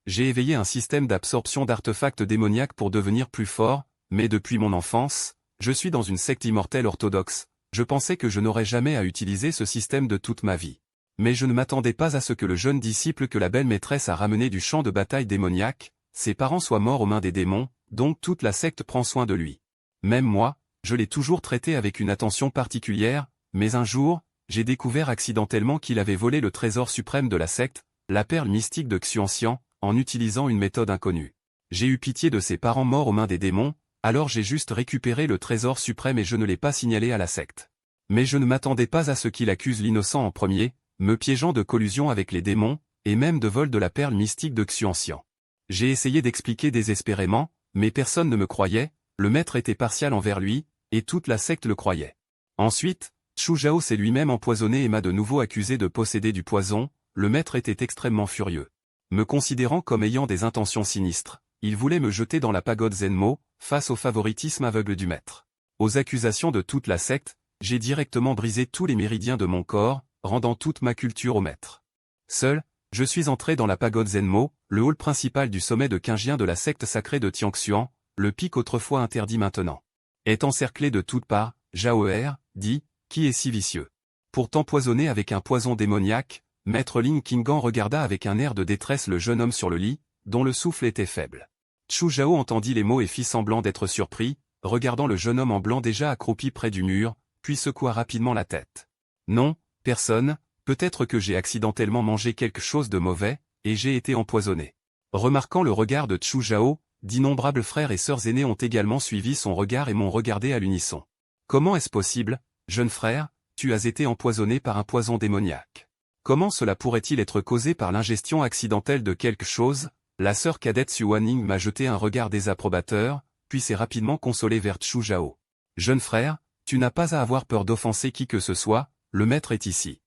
J'ai éveillé un système d'absorption d'artefacts démoniaques pour devenir plus fort, mais depuis mon enfance, je suis dans une secte immortelle orthodoxe. Je pensais que je n'aurais jamais à utiliser ce système de toute ma vie. Mais je ne m'attendais pas à ce que le jeune disciple que la belle maîtresse a ramené du champ de bataille démoniaque, ses parents soient morts aux mains des démons, donc toute la secte prend soin de lui. Même moi, je l'ai toujours traité avec une attention particulière, mais un jour, j'ai découvert accidentellement qu'il avait volé le trésor suprême de la secte, la perle mystique de Xuanxian, en utilisant une méthode inconnue. J'ai eu pitié de ses parents morts aux mains des démons, alors j'ai juste récupéré le trésor suprême et je ne l'ai pas signalé à la secte. Mais je ne m'attendais pas à ce qu'il accuse l'innocent en premier, me piégeant de collusion avec les démons, et même de vol de la perle mystique de Xuanxian. J'ai essayé d'expliquer désespérément, mais personne ne me croyait, le maître était partial envers lui, et toute la secte le croyait. Ensuite, Chu Zhao s'est lui-même empoisonné et m'a de nouveau accusé de posséder du poison, le maître était extrêmement furieux. Me considérant comme ayant des intentions sinistres, il voulait me jeter dans la pagode Zenmo, face au favoritisme aveugle du maître. Aux accusations de toute la secte, j'ai directement brisé tous les méridiens de mon corps, rendant toute ma culture au maître. Seul, je suis entré dans la pagode Zenmo, le hall principal du sommet de Qingjian de la secte sacrée de Tianxuan, le pic autrefois interdit maintenant. Est encerclé de toutes parts, Zhao Er, dit, qui est si vicieux. Pour t'empoisonner avec un poison démoniaque, maître Lin Qinggan regarda avec un air de détresse le jeune homme sur le lit, dont le souffle était faible. Chu Zhao entendit les mots et fit semblant d'être surpris, regardant le jeune homme en blanc déjà accroupi près du mur, puis secoua rapidement la tête. Non, personne, peut-être que j'ai accidentellement mangé quelque chose de mauvais, et j'ai été empoisonné. Remarquant le regard de Chu Zhao, d'innombrables frères et sœurs aînés ont également suivi son regard et m'ont regardé à l'unisson. Comment est-ce possible, jeune frère, tu as été empoisonné par un poison démoniaque? Comment cela pourrait-il être causé par l'ingestion accidentelle de quelque chose? La sœur cadette Xuanning m'a jeté un regard désapprobateur, puis s'est rapidement consolée vers Chu Zhao. Jeune frère, tu n'as pas à avoir peur d'offenser qui que ce soit, le maître est ici.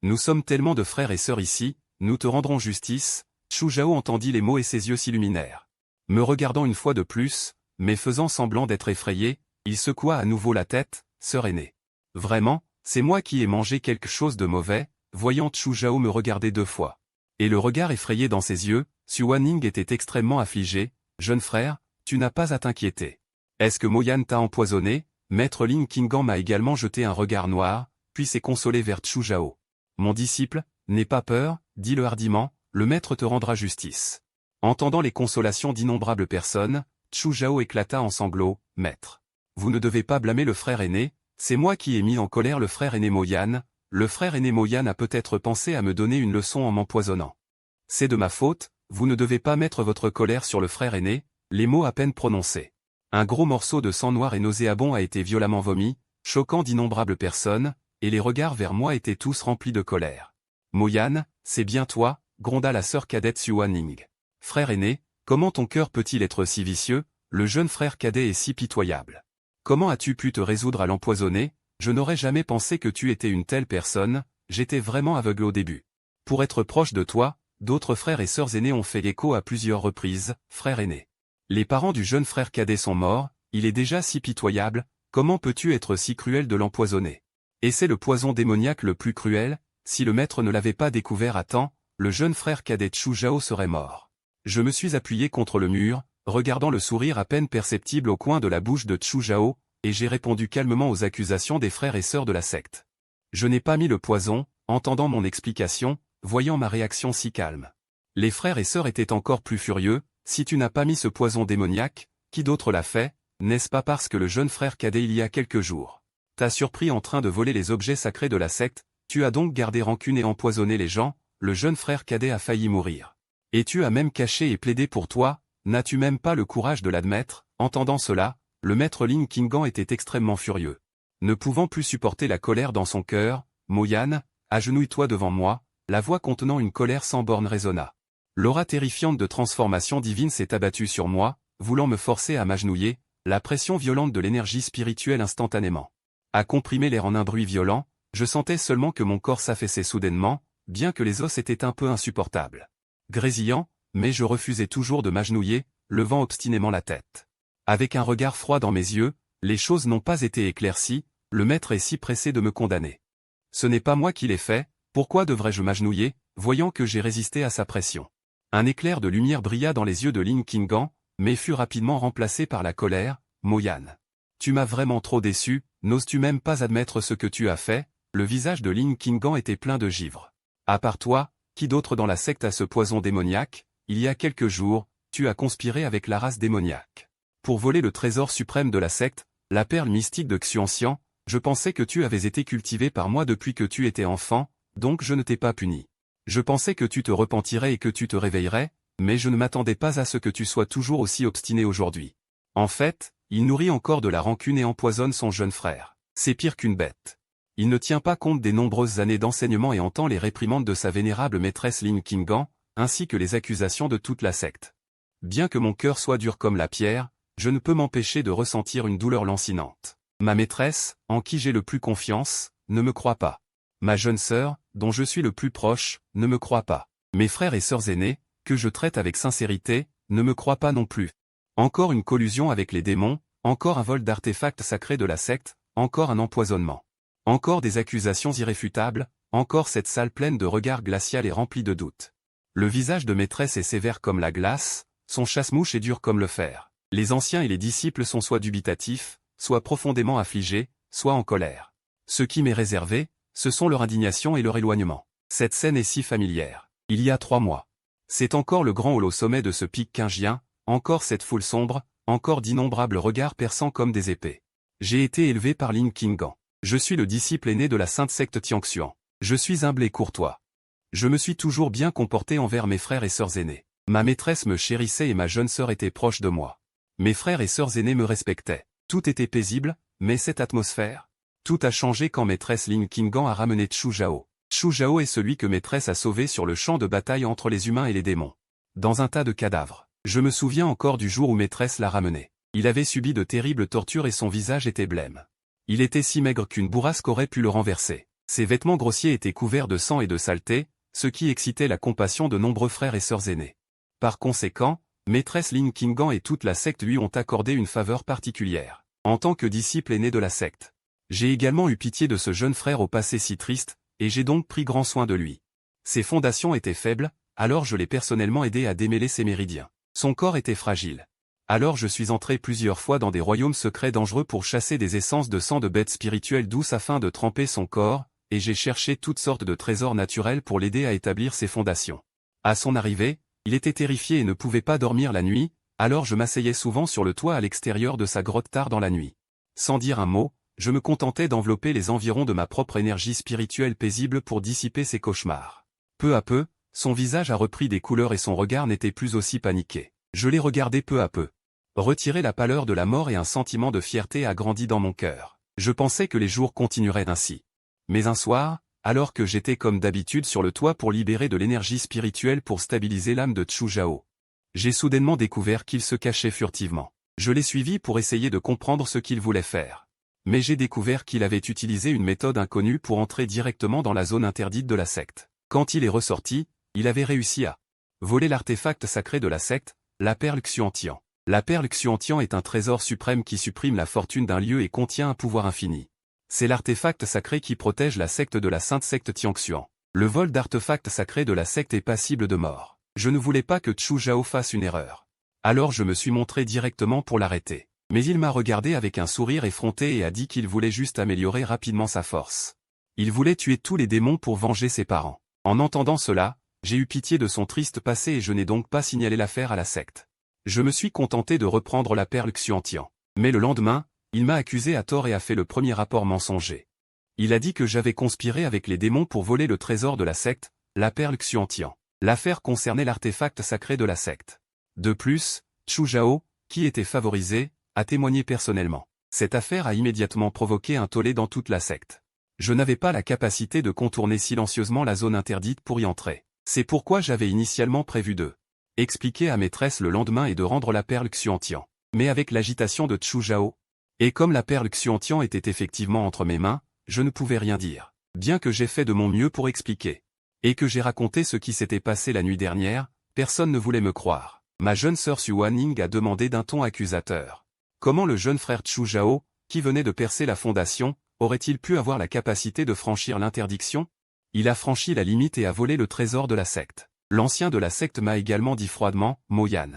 Nous sommes tellement de frères et sœurs ici, nous te rendrons justice. Chu Zhao entendit les mots et ses yeux s'illuminèrent. Me regardant une fois de plus, mais faisant semblant d'être effrayé, il secoua à nouveau la tête, sœur aînée. Vraiment, c'est moi qui ai mangé quelque chose de mauvais, voyant Chu Zhao me regarder 2 fois. Et le regard effrayé dans ses yeux, Xuanning était extrêmement affligé. Jeune frère, tu n'as pas à t'inquiéter. Est-ce que Mo Yan t'a empoisonné? Maître Lin Qinggan m'a également jeté un regard noir, puis s'est consolé vers Chu Zhao. Mon disciple, n'aie pas peur, dis-le hardiment, le maître te rendra justice. Entendant les consolations d'innombrables personnes, Chu Zhao éclata en sanglots. Maître, vous ne devez pas blâmer le frère aîné, c'est moi qui ai mis en colère le frère aîné Mo Yan. Le frère aîné Mo Yan a peut-être pensé à me donner une leçon en m'empoisonnant. C'est de ma faute, vous ne devez pas mettre votre colère sur le frère aîné, les mots à peine prononcés. Un gros morceau de sang noir et nauséabond a été violemment vomi, choquant d'innombrables personnes, et les regards vers moi étaient tous remplis de colère. Mo Yan, c'est bien toi, gronda la sœur cadette Xuanning. Frère aîné, comment ton cœur peut-il être si vicieux? Le jeune frère cadet est si pitoyable. Comment as-tu pu te résoudre à l'empoisonner? Je n'aurais jamais pensé que tu étais une telle personne, j'étais vraiment aveugle au début. Pour être proche de toi, d'autres frères et sœurs aînés ont fait écho à plusieurs reprises, frère aîné. Les parents du jeune frère cadet sont morts, il est déjà si pitoyable, comment peux-tu être si cruel de l'empoisonner? Et c'est le poison démoniaque le plus cruel, si le maître ne l'avait pas découvert à temps, le jeune frère cadet Chu Zhao serait mort. Je me suis appuyé contre le mur, regardant le sourire à peine perceptible au coin de la bouche de Chu Zhao, et j'ai répondu calmement aux accusations des frères et sœurs de la secte. Je n'ai pas mis le poison, entendant mon explication, voyant ma réaction si calme. Les frères et sœurs étaient encore plus furieux. Si tu n'as pas mis ce poison démoniaque, qui d'autre l'a fait? N'est-ce pas parce que le jeune frère cadet il y a quelques jours t'a surpris en train de voler les objets sacrés de la secte, tu as donc gardé rancune et empoisonné les gens, le jeune frère cadet a failli mourir. Et tu as même caché et plaidé pour toi, n'as-tu même pas le courage de l'admettre? Entendant cela, le maître Lin Qinggan était extrêmement furieux. Ne pouvant plus supporter la colère dans son cœur, Mo Yan, agenouille-toi devant moi, la voix contenant une colère sans borne résonna. L'aura terrifiante de transformation divine s'est abattue sur moi, voulant me forcer à m'agenouiller, la pression violente de l'énergie spirituelle instantanément a comprimé l'air en un bruit violent, je sentais seulement que mon corps s'affaissait soudainement, bien que les os étaient un peu insupportables. Grésillant, mais je refusais toujours de m'agenouiller, levant obstinément la tête. Avec un regard froid dans mes yeux, les choses n'ont pas été éclaircies, le maître est si pressé de me condamner. Ce n'est pas moi qui l'ai fait, pourquoi devrais-je m'agenouiller, voyant que j'ai résisté à sa pression? Un éclair de lumière brilla dans les yeux de Lin Qinggan, mais fut rapidement remplacé par la colère. Mo Yan. Tu m'as vraiment trop déçu, n'oses-tu même pas admettre ce que tu as fait? Le visage de Lin Qinggan était plein de givre. À part toi, qui d'autre dans la secte a ce poison démoniaque? Il y a quelques jours, tu as conspiré avec la race démoniaque. Pour voler le trésor suprême de la secte, la perle mystique de Xuanxian, je pensais que tu avais été cultivé par moi depuis que tu étais enfant, donc je ne t'ai pas puni. Je pensais que tu te repentirais et que tu te réveillerais, mais je ne m'attendais pas à ce que tu sois toujours aussi obstiné aujourd'hui. En fait, il nourrit encore de la rancune et empoisonne son jeune frère. C'est pire qu'une bête. Il ne tient pas compte des nombreuses années d'enseignement et entend les réprimandes de sa vénérable maîtresse Lin Qinggan, ainsi que les accusations de toute la secte. Bien que mon cœur soit dur comme la pierre, je ne peux m'empêcher de ressentir une douleur lancinante. Ma maîtresse, en qui j'ai le plus confiance, ne me croit pas. Ma jeune sœur, dont je suis le plus proche, ne me croit pas. Mes frères et sœurs aînés, que je traite avec sincérité, ne me croient pas non plus. Encore une collusion avec les démons, encore un vol d'artefacts sacrés de la secte, encore un empoisonnement. Encore des accusations irréfutables, encore cette salle pleine de regards glaciaux et remplis de doutes. Le visage de maîtresse est sévère comme la glace, son chasse-mouche est dur comme le fer. Les anciens et les disciples sont soit dubitatifs, soit profondément affligés, soit en colère. Ce qui m'est réservé, ce sont leur indignation et leur éloignement. Cette scène est si familière. Il y a 3 mois. C'est encore le grand hall au sommet de ce pic quingien, encore cette foule sombre, encore d'innombrables regards perçants comme des épées. J'ai été élevé par Lin Qinggan. Je suis le disciple aîné de la sainte secte Tianxuan. Je suis humble et courtois. Je me suis toujours bien comporté envers mes frères et sœurs aînés. Ma maîtresse me chérissait et ma jeune sœur était proche de moi. Mes frères et sœurs aînés me respectaient. Tout était paisible, mais cette atmosphère? Tout a changé quand maîtresse Lin Qinggan a ramené Chu Zhao. Chu Zhao est celui que maîtresse a sauvé sur le champ de bataille entre les humains et les démons. Dans un tas de cadavres. Je me souviens encore du jour où maîtresse l'a ramené. Il avait subi de terribles tortures et son visage était blême. Il était si maigre qu'une bourrasque aurait pu le renverser. Ses vêtements grossiers étaient couverts de sang et de saleté, ce qui excitait la compassion de nombreux frères et sœurs aînés. Par conséquent, maîtresse Lin Qinggan et toute la secte lui ont accordé une faveur particulière. En tant que disciple aîné de la secte, j'ai également eu pitié de ce jeune frère au passé si triste, et j'ai donc pris grand soin de lui. Ses fondations étaient faibles, alors je l'ai personnellement aidé à démêler ses méridiens. Son corps était fragile. Alors je suis entré plusieurs fois dans des royaumes secrets dangereux pour chasser des essences de sang de bêtes spirituelles douces afin de tremper son corps, et j'ai cherché toutes sortes de trésors naturels pour l'aider à établir ses fondations. À son arrivée, il était terrifié et ne pouvait pas dormir la nuit, alors je m'asseyais souvent sur le toit à l'extérieur de sa grotte tard dans la nuit. Sans dire un mot, je me contentais d'envelopper les environs de ma propre énergie spirituelle paisible pour dissiper ses cauchemars. Peu à peu, son visage a repris des couleurs et son regard n'était plus aussi paniqué. Je l'ai regardé peu à peu. Retirer la pâleur de la mort et un sentiment de fierté a grandi dans mon cœur. Je pensais que les jours continueraient ainsi. Mais un soir, alors que j'étais comme d'habitude sur le toit pour libérer de l'énergie spirituelle pour stabiliser l'âme de Chu Zhao, j'ai soudainement découvert qu'il se cachait furtivement. Je l'ai suivi pour essayer de comprendre ce qu'il voulait faire. Mais j'ai découvert qu'il avait utilisé une méthode inconnue pour entrer directement dans la zone interdite de la secte. Quand il est ressorti, il avait réussi à voler l'artefact sacré de la secte, la perle Xuantian. La perle Xuantian est un trésor suprême qui supprime la fortune d'un lieu et contient un pouvoir infini. C'est l'artefact sacré qui protège la secte de la sainte secte Tianxuan. Le vol d'artefacts sacrés de la secte est passible de mort. Je ne voulais pas que Chu Zhao fasse une erreur. Alors je me suis montré directement pour l'arrêter. Mais il m'a regardé avec un sourire effronté et a dit qu'il voulait juste améliorer rapidement sa force. Il voulait tuer tous les démons pour venger ses parents. En entendant cela, j'ai eu pitié de son triste passé et je n'ai donc pas signalé l'affaire à la secte. Je me suis contenté de reprendre la perle Xuantian. Mais le lendemain, il m'a accusé à tort et a fait le premier rapport mensonger. Il a dit que j'avais conspiré avec les démons pour voler le trésor de la secte, la perle Xuantian. L'affaire concernait l'artefact sacré de la secte. De plus, Chu Zhao, qui était favorisé, a témoigné personnellement. Cette affaire a immédiatement provoqué un tollé dans toute la secte. Je n'avais pas la capacité de contourner silencieusement la zone interdite pour y entrer. C'est pourquoi j'avais initialement prévu de expliquer à maîtresse le lendemain et de rendre la perle Xuantian. Mais avec l'agitation de Chu Zhao, et comme la perle Xuantian était effectivement entre mes mains, je ne pouvais rien dire. Bien que j'ai fait de mon mieux pour expliquer, et que j'ai raconté ce qui s'était passé la nuit dernière, personne ne voulait me croire. Ma jeune sœur Xu Wanning a demandé d'un ton accusateur. Comment le jeune frère Chu Zhao, qui venait de percer la fondation, aurait-il pu avoir la capacité de franchir l'interdiction? Il a franchi la limite et a volé le trésor de la secte. L'ancien de la secte m'a également dit froidement, Moyan.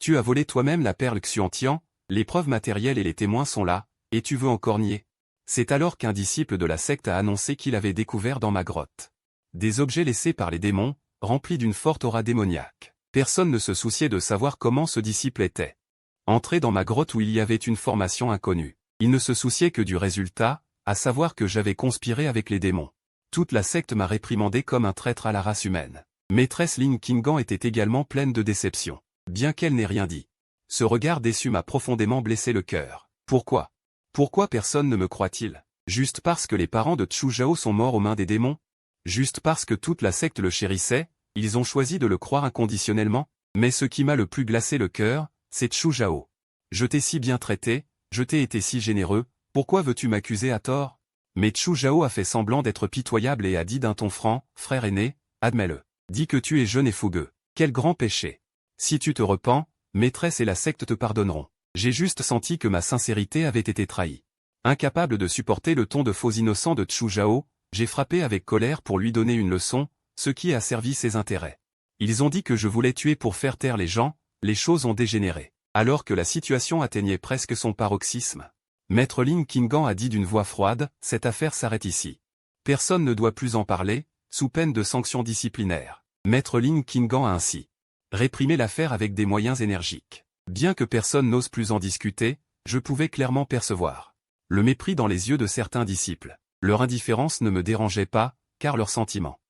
Tu as volé toi-même la perle Xuantian, les preuves matérielles et les témoins sont là, et tu veux encore nier. C'est alors qu'un disciple de la secte a annoncé qu'il avait découvert dans ma grotte des objets laissés par les démons, remplis d'une forte aura démoniaque. Personne ne se souciait de savoir comment ce disciple était entré dans ma grotte où il y avait une formation inconnue. Il ne se souciait que du résultat, à savoir que j'avais conspiré avec les démons. Toute la secte m'a réprimandé comme un traître à la race humaine. Maîtresse Lin Qinggan était également pleine de déception, bien qu'elle n'ait rien dit. Ce regard déçu m'a profondément blessé le cœur. Pourquoi? Pourquoi personne ne me croit-il? Juste parce que les parents de Chu Zhao sont morts aux mains des démons? Juste parce que toute la secte le chérissait, ils ont choisi de le croire inconditionnellement? Mais ce qui m'a le plus glacé le cœur, c'est Chu Zhao. Je t'ai si bien traité, je t'ai été si généreux, pourquoi veux-tu m'accuser à tort? Mais Chu Zhao a fait semblant d'être pitoyable et a dit d'un ton franc, frère aîné, admets-le. Dis que tu es jeune et fougueux. Quel grand péché. Si tu te repens, maîtresse et la secte te pardonneront. J'ai juste senti que ma sincérité avait été trahie. Incapable de supporter le ton de faux innocent de Chu Zhao, j'ai frappé avec colère pour lui donner une leçon, ce qui a servi ses intérêts. Ils ont dit que je voulais tuer pour faire taire les gens, les choses ont dégénéré. Alors que la situation atteignait presque son paroxysme. Maître Lin Qinggan a dit d'une voix froide, cette affaire s'arrête ici. Personne ne doit plus en parler, sous peine de sanctions disciplinaires. Maître Lin Qinggan a ainsi réprimé l'affaire avec des moyens énergiques. Bien que personne n'ose plus en discuter, je pouvais clairement percevoir le mépris dans les yeux de certains disciples. Leur indifférence ne me dérangeait pas, car leurs sentiments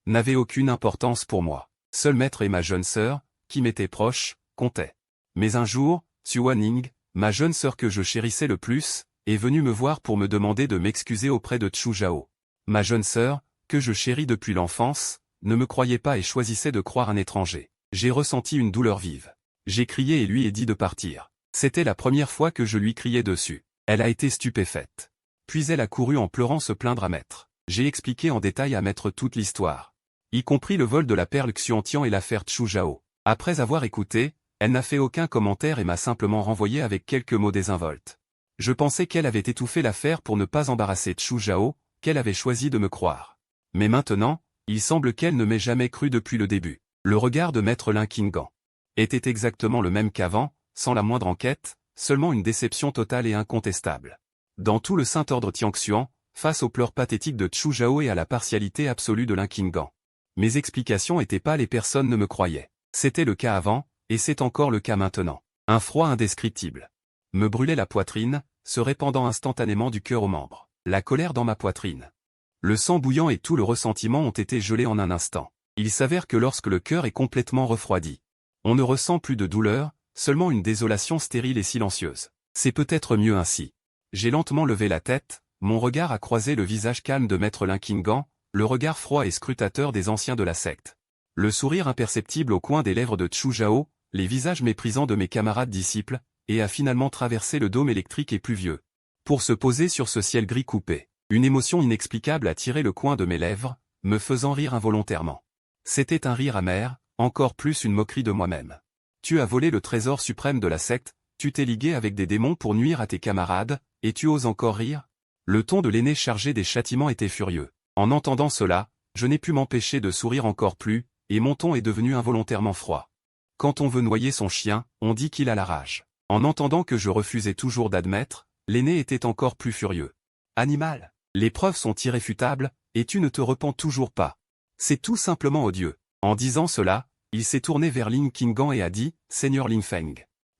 n'avaient aucune importance pour moi. Seul Maître et ma jeune sœur, qui m'étaient proches, comptaient. Mais un jour, Xuanning, ma jeune sœur que je chérissais le plus, est venue me voir pour me demander de m'excuser auprès de Chu Zhao. Ma jeune sœur, que je chéris depuis l'enfance, ne me croyait pas et choisissait de croire un étranger. J'ai ressenti une douleur vive. J'ai crié et lui ai dit de partir. C'était la première fois que je lui criais dessus. Elle a été stupéfaite. Puis elle a couru en pleurant se plaindre à Maître. J'ai expliqué en détail à Maître toute l'histoire, y compris le vol de la perle Xuantian et l'affaire Chu Zhao. Après avoir écouté, elle n'a fait aucun commentaire et m'a simplement renvoyé avec quelques mots désinvoltes. Je pensais qu'elle avait étouffé l'affaire pour ne pas embarrasser Chu Zhao, qu'elle avait choisi de me croire. Mais maintenant, il semble qu'elle ne m'ait jamais cru depuis le début. Le regard de Maître Lin Qinggan était exactement le même qu'avant, sans la moindre enquête, seulement une déception totale et incontestable. Dans tout le Saint-Ordre Tianxuan, face aux pleurs pathétiques de Chu Zhao et à la partialité absolue de Lin Qinggan. Mes explications étaient pâles et personne ne me croyait. C'était le cas avant, et c'est encore le cas maintenant. Un froid indescriptible me brûlait la poitrine, se répandant instantanément du cœur aux membres. La colère dans ma poitrine. Le sang bouillant et tout le ressentiment ont été gelés en un instant. Il s'avère que lorsque le cœur est complètement refroidi, on ne ressent plus de douleur, seulement une désolation stérile et silencieuse. C'est peut-être mieux ainsi. J'ai lentement levé la tête, mon regard a croisé le visage calme de Maître Lin Qinggan, le regard froid et scrutateur des anciens de la secte. Le sourire imperceptible au coin des lèvres de Chu Zhao, les visages méprisants de mes camarades disciples, et a finalement traversé le dôme électrique et pluvieux. Pour se poser sur ce ciel gris coupé, une émotion inexplicable a tiré le coin de mes lèvres, me faisant rire involontairement. C'était un rire amer, encore plus une moquerie de moi-même. Tu as volé le trésor suprême de la secte, tu t'es ligué avec des démons pour nuire à tes camarades, et tu oses encore rire? Le ton de l'aîné chargé des châtiments était furieux. En entendant cela, je n'ai pu m'empêcher de sourire encore plus, et mon ton est devenu involontairement froid. Quand on veut noyer son chien, on dit qu'il a la rage. En entendant que je refusais toujours d'admettre, l'aîné était encore plus furieux. Animal, les preuves sont irréfutables, et tu ne te repens toujours pas. C'est tout simplement odieux. En disant cela, il s'est tourné vers Lin Qinggan et a dit, Seigneur Lin Feng.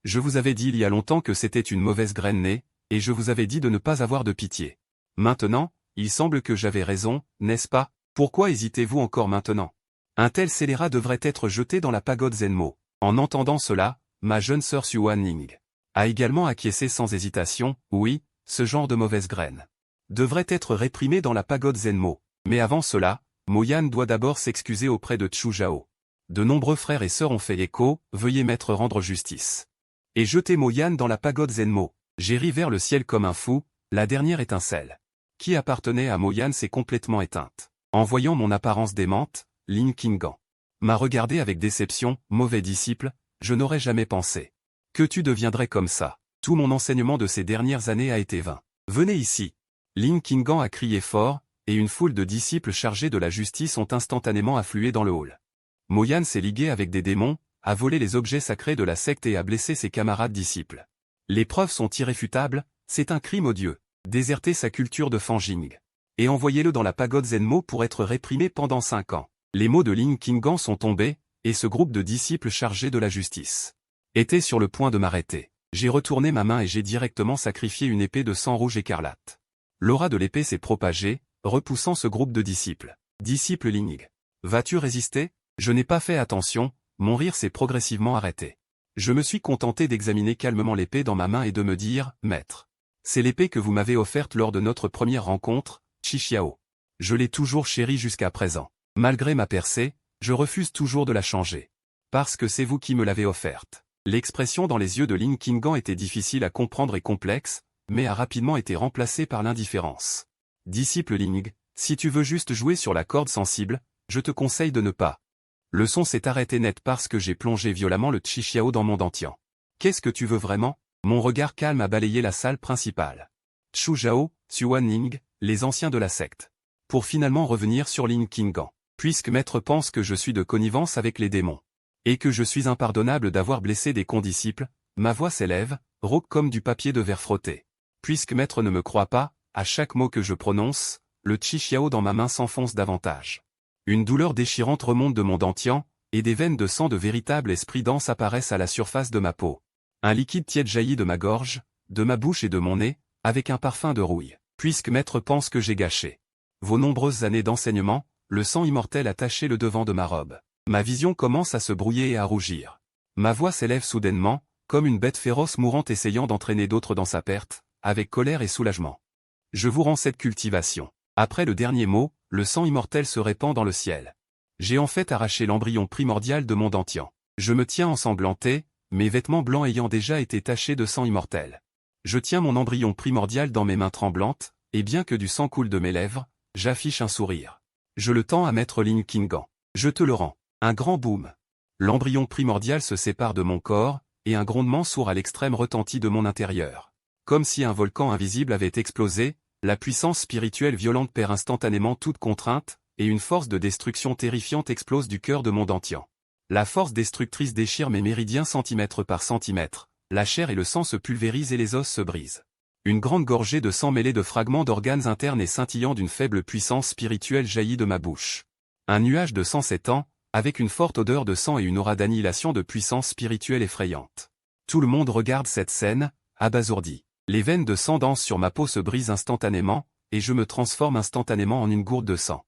Je vous avais dit il y a longtemps que c'était une mauvaise graine née, et je vous avais dit de ne pas avoir de pitié. Maintenant, il semble que j'avais raison, n'est-ce pas? Pourquoi hésitez-vous encore maintenant? Un tel scélérat devrait être jeté dans la pagode Zenmo. En entendant cela, ma jeune sœur Xuanning a également acquiescé sans hésitation, oui, ce genre de mauvaise graine devrait être réprimé dans la pagode Zenmo. Mais avant cela, Moyan doit d'abord s'excuser auprès de Chu Zhao. De nombreux frères et sœurs ont fait écho, veuillez maître rendre justice. Et jeter Moyan dans la pagode Zenmo. J'ai ri vers le ciel comme un fou, la dernière étincelle qui appartenait à Moyan s'est complètement éteinte. En voyant mon apparence démente, Lin Qinggan m'a regardé avec déception, mauvais disciple, je n'aurais jamais pensé que tu deviendrais comme ça. Tout mon enseignement de ces dernières années a été vain. Venez ici. Lin Qinggan a crié fort, et une foule de disciples chargés de la justice ont instantanément afflué dans le hall. Moyan s'est ligué avec des démons, a volé les objets sacrés de la secte et a blessé ses camarades disciples. Les preuves sont irréfutables, c'est un crime odieux. Déserter sa culture de Fanjing. Et envoyez-le dans la pagode Zenmo pour être réprimé pendant 5 ans. Les mots de Lin Qinggan sont tombés, et ce groupe de disciples chargés de la justice était sur le point de m'arrêter. J'ai retourné ma main et j'ai directement sacrifié une épée de sang rouge écarlate. L'aura de l'épée s'est propagée, repoussant ce groupe de disciples. Disciple Ling. Vas-tu résister? Je n'ai pas fait attention, mon rire s'est progressivement arrêté. Je me suis contenté d'examiner calmement l'épée dans ma main et de me dire, maître. C'est l'épée que vous m'avez offerte lors de notre première rencontre, Chixiao. Je l'ai toujours chérie jusqu'à présent. Malgré ma percée, je refuse toujours de la changer. Parce que c'est vous qui me l'avez offerte. L'expression dans les yeux de Lin Qinggan était difficile à comprendre et complexe, mais a rapidement été remplacée par l'indifférence. Disciple Ling, si tu veux juste jouer sur la corde sensible, je te conseille de ne pas. Le son s'est arrêté net parce que j'ai plongé violemment le Chixiao dans mon dantian. Qu'est-ce que tu veux vraiment? Mon regard calme a balayé la salle principale. Chu Zhao, Xuan Ning, les anciens de la secte. Pour finalement revenir sur Lin Qinggan. Puisque maître pense que je suis de connivence avec les démons. Et que je suis impardonnable d'avoir blessé des condisciples, ma voix s'élève, rauque comme du papier de verre frotté. Puisque maître ne me croit pas, à chaque mot que je prononce, le Chixiao dans ma main s'enfonce davantage. Une douleur déchirante remonte de mon dantian, et des veines de sang de véritable esprit dense apparaissent à la surface de ma peau. Un liquide tiède jaillit de ma gorge, de ma bouche et de mon nez, avec un parfum de rouille. Puisque maître pense que j'ai gâché vos nombreuses années d'enseignement, le sang immortel a taché le devant de ma robe. Ma vision commence à se brouiller et à rougir. Ma voix s'élève soudainement, comme une bête féroce mourante essayant d'entraîner d'autres dans sa perte, avec colère et soulagement. Je vous rends cette cultivation. Après le dernier mot, le sang immortel se répand dans le ciel. J'ai en fait arraché l'embryon primordial de mon dantian. Je me tiens ensanglanté, mes vêtements blancs ayant déjà été tachés de sang immortel. Je tiens mon embryon primordial dans mes mains tremblantes, et bien que du sang coule de mes lèvres, j'affiche un sourire. Je le tends à maître Lin Qinggan. Je te le rends. Un grand boom. L'embryon primordial se sépare de mon corps, et un grondement sourd à l'extrême retentit de mon intérieur. Comme si un volcan invisible avait explosé, la puissance spirituelle violente perd instantanément toute contrainte, et une force de destruction terrifiante explose du cœur de mon dantian. La force destructrice déchire mes méridiens centimètre par centimètre, la chair et le sang se pulvérisent et les os se brisent. Une grande gorgée de sang mêlé de fragments d'organes internes et scintillant d'une faible puissance spirituelle jaillit de ma bouche. Un nuage de sang s'étend, avec une forte odeur de sang et une aura d'annihilation de puissance spirituelle effrayante. Tout le monde regarde cette scène, abasourdi. Les veines de sang dense sur ma peau se brisent instantanément, et je me transforme instantanément en une gourde de sang.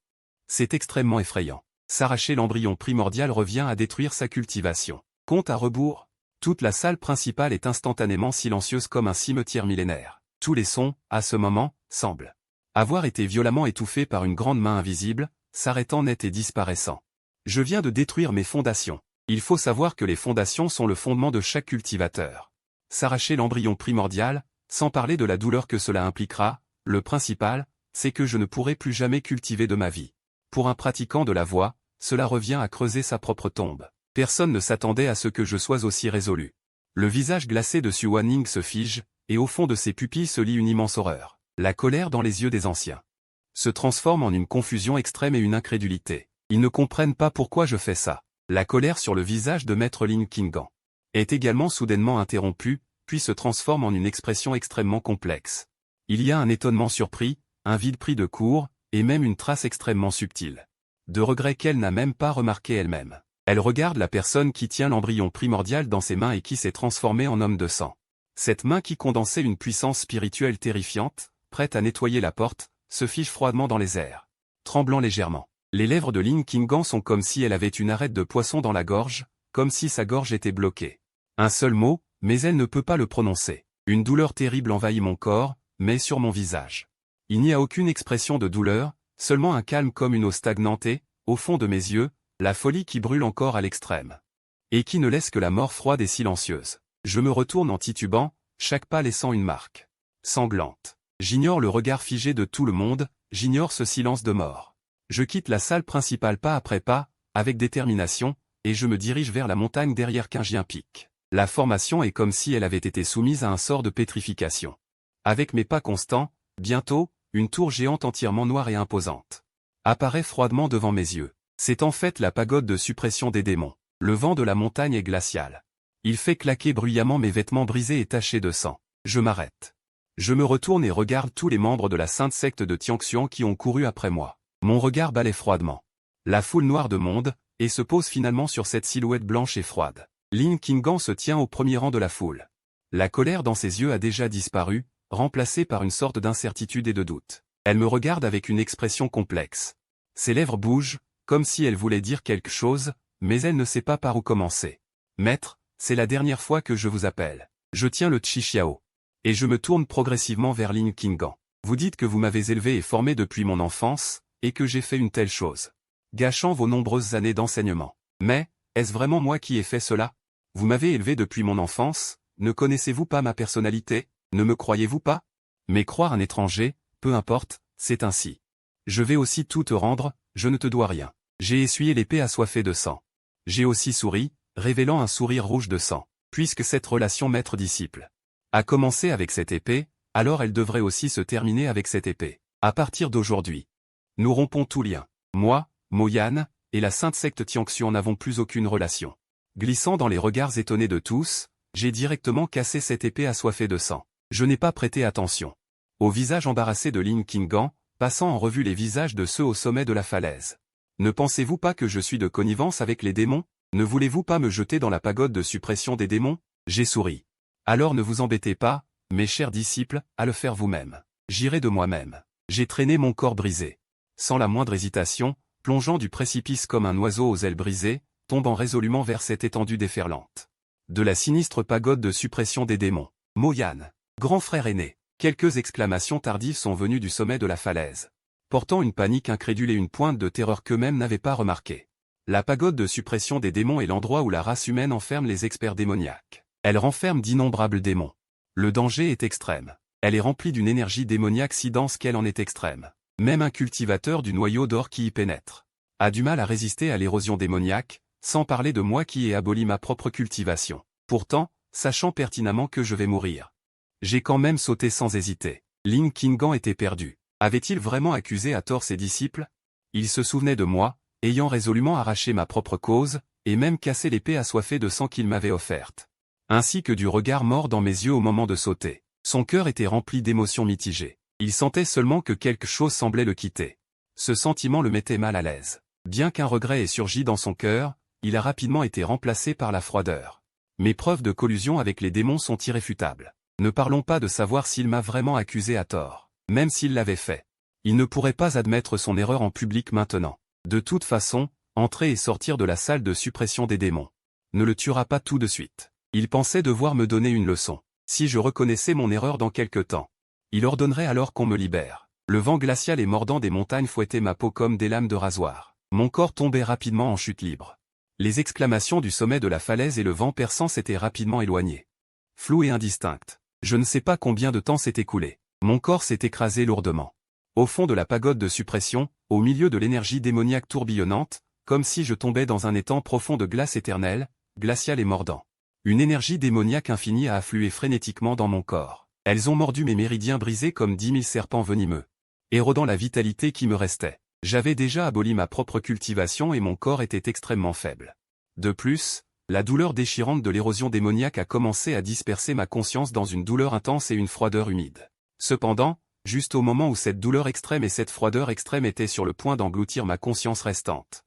C'est extrêmement effrayant. S'arracher l'embryon primordial revient à détruire sa cultivation. Compte à rebours. Toute la salle principale est instantanément silencieuse comme un cimetière millénaire. Tous les sons, à ce moment, semblent avoir été violemment étouffés par une grande main invisible, s'arrêtant net et disparaissant. Je viens de détruire mes fondations. Il faut savoir que les fondations sont le fondement de chaque cultivateur. S'arracher l'embryon primordial, sans parler de la douleur que cela impliquera, le principal, c'est que je ne pourrai plus jamais cultiver de ma vie. Pour un pratiquant de la voie, cela revient à creuser sa propre tombe. Personne ne s'attendait à ce que je sois aussi résolu. Le visage glacé de Xuan Ning se fige, et au fond de ses pupilles se lit une immense horreur. La colère dans les yeux des anciens se transforme en une confusion extrême et une incrédulité. Ils ne comprennent pas pourquoi je fais ça. La colère sur le visage de maître Lin Qinggan est également soudainement interrompue, puis se transforme en une expression extrêmement complexe. Il y a un étonnement surpris, un vide pris de court, et même une trace extrêmement subtile de regret qu'elle n'a même pas remarqué elle-même. Elle regarde la personne qui tient l'embryon primordial dans ses mains et qui s'est transformée en homme de sang. Cette main qui condensait une puissance spirituelle terrifiante, prête à nettoyer la porte, se fige froidement dans les airs, tremblant légèrement. Les lèvres de Lin Qinggan sont comme si elle avait une arête de poisson dans la gorge, comme si sa gorge était bloquée. Un seul mot, mais elle ne peut pas le prononcer. Une douleur terrible envahit mon corps, mais sur mon visage. Il n'y a aucune expression de douleur, seulement un calme comme une eau stagnante et, au fond de mes yeux, la folie qui brûle encore à l'extrême. Et qui ne laisse que la mort froide et silencieuse. Je me retourne en titubant, chaque pas laissant une marque sanglante. J'ignore le regard figé de tout le monde, j'ignore ce silence de mort. Je quitte la salle principale pas après pas, avec détermination, et je me dirige vers la montagne derrière Qingjian Peak. La formation est comme si elle avait été soumise à un sort de pétrification. Avec mes pas constants, bientôt, une tour géante entièrement noire et imposante apparaît froidement devant mes yeux. C'est en fait la pagode de suppression des démons. Le vent de la montagne est glacial. Il fait claquer bruyamment mes vêtements brisés et tachés de sang. Je m'arrête. Je me retourne et regarde tous les membres de la sainte secte de Tianxian qui ont couru après moi. Mon regard balaie froidement la foule noire de monde, et se pose finalement sur cette silhouette blanche et froide. Lin Qinggan se tient au premier rang de la foule. La colère dans ses yeux a déjà disparu, remplacée par une sorte d'incertitude et de doute. Elle me regarde avec une expression complexe. Ses lèvres bougent, comme si elle voulait dire quelque chose, mais elle ne sait pas par où commencer. Maître, c'est la dernière fois que je vous appelle. Je tiens le Chixiao. Et je me tourne progressivement vers Lin Qinggan. Vous dites que vous m'avez élevé et formé depuis mon enfance, et que j'ai fait une telle chose, gâchant vos nombreuses années d'enseignement. Mais, est-ce vraiment moi qui ai fait cela? Vous m'avez élevé depuis mon enfance, ne connaissez-vous pas ma personnalité, ne me croyez-vous pas? Mais croire un étranger, peu importe, c'est ainsi. Je vais aussi tout te rendre, je ne te dois rien. J'ai essuyé l'épée assoiffée de sang. J'ai aussi souri, révélant un sourire rouge de sang. Puisque cette relation maître-disciple a commencé avec cette épée, alors elle devrait aussi se terminer avec cette épée. À partir d'aujourd'hui, nous rompons tout lien. Moi, Mo Yan, et la sainte secte Tianxian n'avons plus aucune relation. Glissant dans les regards étonnés de tous, j'ai directement cassé cette épée assoiffée de sang. Je n'ai pas prêté attention au visage embarrassé de Lin Qinggan, passant en revue les visages de ceux au sommet de la falaise. Ne pensez-vous pas que je suis de connivence avec les démons? Ne voulez-vous pas me jeter dans la pagode de suppression des démons? J'ai souri. Alors ne vous embêtez pas, mes chers disciples, à le faire vous-même. J'irai de moi-même. J'ai traîné mon corps brisé. Sans la moindre hésitation, plongeant du précipice comme un oiseau aux ailes brisées, tombant résolument vers cette étendue déferlante de la sinistre pagode de suppression des démons. Mo Yan, grand frère aîné. Quelques exclamations tardives sont venues du sommet de la falaise, portant une panique incrédule et une pointe de terreur qu'eux-mêmes n'avaient pas remarquée. La pagode de suppression des démons est l'endroit où la race humaine enferme les experts démoniaques. Elle renferme d'innombrables démons. Le danger est extrême. Elle est remplie d'une énergie démoniaque si dense qu'elle en est extrême. Même un cultivateur du noyau d'or qui y pénètre a du mal à résister à l'érosion démoniaque, sans parler de moi qui ai aboli ma propre cultivation. Pourtant, sachant pertinemment que je vais mourir, j'ai quand même sauté sans hésiter. Lin Qinggan était perdu. Avait-il vraiment accusé à tort ses disciples? Il se souvenait de moi, ayant résolument arraché ma propre cause, et même cassé l'épée assoiffée de sang qu'il m'avait offerte. Ainsi que du regard mort dans mes yeux au moment de sauter. Son cœur était rempli d'émotions mitigées. Il sentait seulement que quelque chose semblait le quitter. Ce sentiment le mettait mal à l'aise. Bien qu'un regret ait surgi dans son cœur, il a rapidement été remplacé par la froideur. Mes preuves de collusion avec les démons sont irréfutables. Ne parlons pas de savoir s'il m'a vraiment accusé à tort. Même s'il l'avait fait, il ne pourrait pas admettre son erreur en public maintenant. De toute façon, entrer et sortir de la salle de suppression des démons ne le tuera pas tout de suite. Il pensait devoir me donner une leçon. Si je reconnaissais mon erreur dans quelque temps, il ordonnerait alors qu'on me libère. Le vent glacial et mordant des montagnes fouettait ma peau comme des lames de rasoir. Mon corps tombait rapidement en chute libre. Les exclamations du sommet de la falaise et le vent perçant s'étaient rapidement éloignés. Flou et indistinct. Je ne sais pas combien de temps s'est écoulé. Mon corps s'est écrasé lourdement. Au fond de la pagode de suppression, au milieu de l'énergie démoniaque tourbillonnante, comme si je tombais dans un étang profond de glace éternelle, glacial et mordant. Une énergie démoniaque infinie a afflué frénétiquement dans mon corps. Elles ont mordu mes méridiens brisés comme 10 000 serpents venimeux, érodant la vitalité qui me restait. J'avais déjà aboli ma propre cultivation et mon corps était extrêmement faible. De plus, la douleur déchirante de l'érosion démoniaque a commencé à disperser ma conscience dans une douleur intense et une froideur humide. Cependant, juste au moment où cette douleur extrême et cette froideur extrême étaient sur le point d'engloutir ma conscience restante.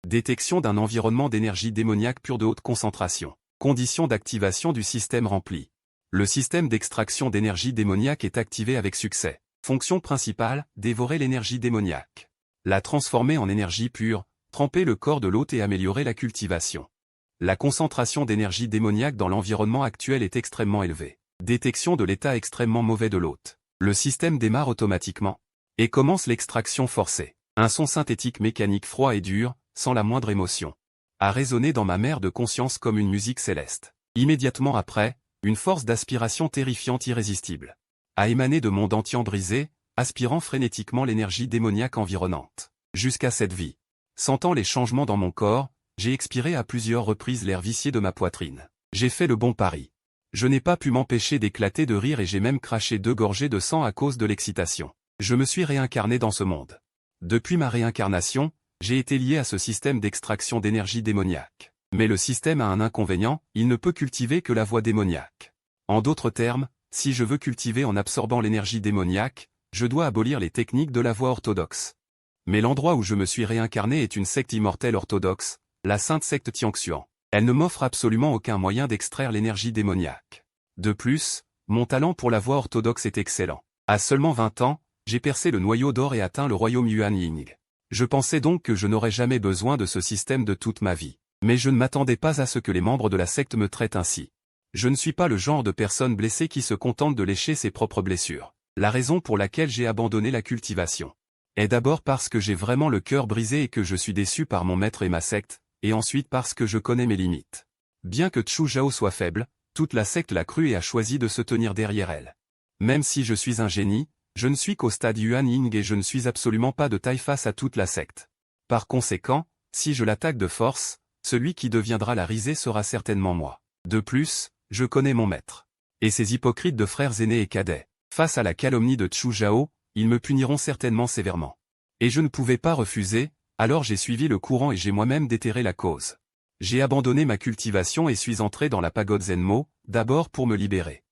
Détection d'un environnement d'énergie démoniaque pure de haute concentration. Conditions d'activation du système remplies. Le système d'extraction d'énergie démoniaque est activé avec succès. Fonction principale, dévorer l'énergie démoniaque. La transformer en énergie pure, tremper le corps de l'hôte et améliorer la cultivation. La concentration d'énergie démoniaque dans l'environnement actuel est extrêmement élevée. Détection de l'état extrêmement mauvais de l'hôte. Le système démarre automatiquement et commence l'extraction forcée. Un son synthétique mécanique froid et dur, sans la moindre émotion, a résonné dans ma mer de conscience comme une musique céleste. Immédiatement après, une force d'aspiration terrifiante irrésistible a émané de mon dentier brisé, aspirant frénétiquement l'énergie démoniaque environnante. Jusqu'à cette vie. Sentant les changements dans mon corps, j'ai expiré à plusieurs reprises l'air vicié de ma poitrine. J'ai fait le bon pari. Je n'ai pas pu m'empêcher d'éclater de rire et j'ai même craché 2 gorgées de sang à cause de l'excitation. Je me suis réincarné dans ce monde. Depuis ma réincarnation, J'ai été lié à ce système d'extraction d'énergie démoniaque. Mais le système a un inconvénient, il ne peut cultiver que la voie démoniaque. En d'autres termes, si je veux cultiver en absorbant l'énergie démoniaque, je dois abolir les techniques de la voie orthodoxe. Mais l'endroit où je me suis réincarné est une secte immortelle orthodoxe, la sainte secte Tianxuan. Elle ne m'offre absolument aucun moyen d'extraire l'énergie démoniaque. De plus, mon talent pour la voie orthodoxe est excellent. À seulement 20 ans, j'ai percé le noyau d'or et atteint le royaume Yuan Ying. Je pensais donc que je n'aurais jamais besoin de ce système de toute ma vie. Mais je ne m'attendais pas à ce que les membres de la secte me traitent ainsi. Je ne suis pas le genre de personne blessée qui se contente de lécher ses propres blessures. La raison pour laquelle j'ai abandonné la cultivation est d'abord parce que j'ai vraiment le cœur brisé et que je suis déçu par mon maître et ma secte, et ensuite parce que je connais mes limites. Bien que Chu Zhao soit faible, toute la secte l'a cru et a choisi de se tenir derrière elle. Même si je suis un génie, je ne suis qu'au stade Yuan Ying et je ne suis absolument pas de taille face à toute la secte. Par conséquent, si je l'attaque de force, celui qui deviendra la risée sera certainement moi. De plus, je connais mon maître. Et ces hypocrites de frères aînés et cadets. Face à la calomnie de Chu Zhao, ils me puniront certainement sévèrement. Et je ne pouvais pas refuser, alors j'ai suivi le courant et j'ai moi-même déterré la cause. J'ai abandonné ma cultivation et suis entré dans la pagode Zenmo, d'abord pour me libérer.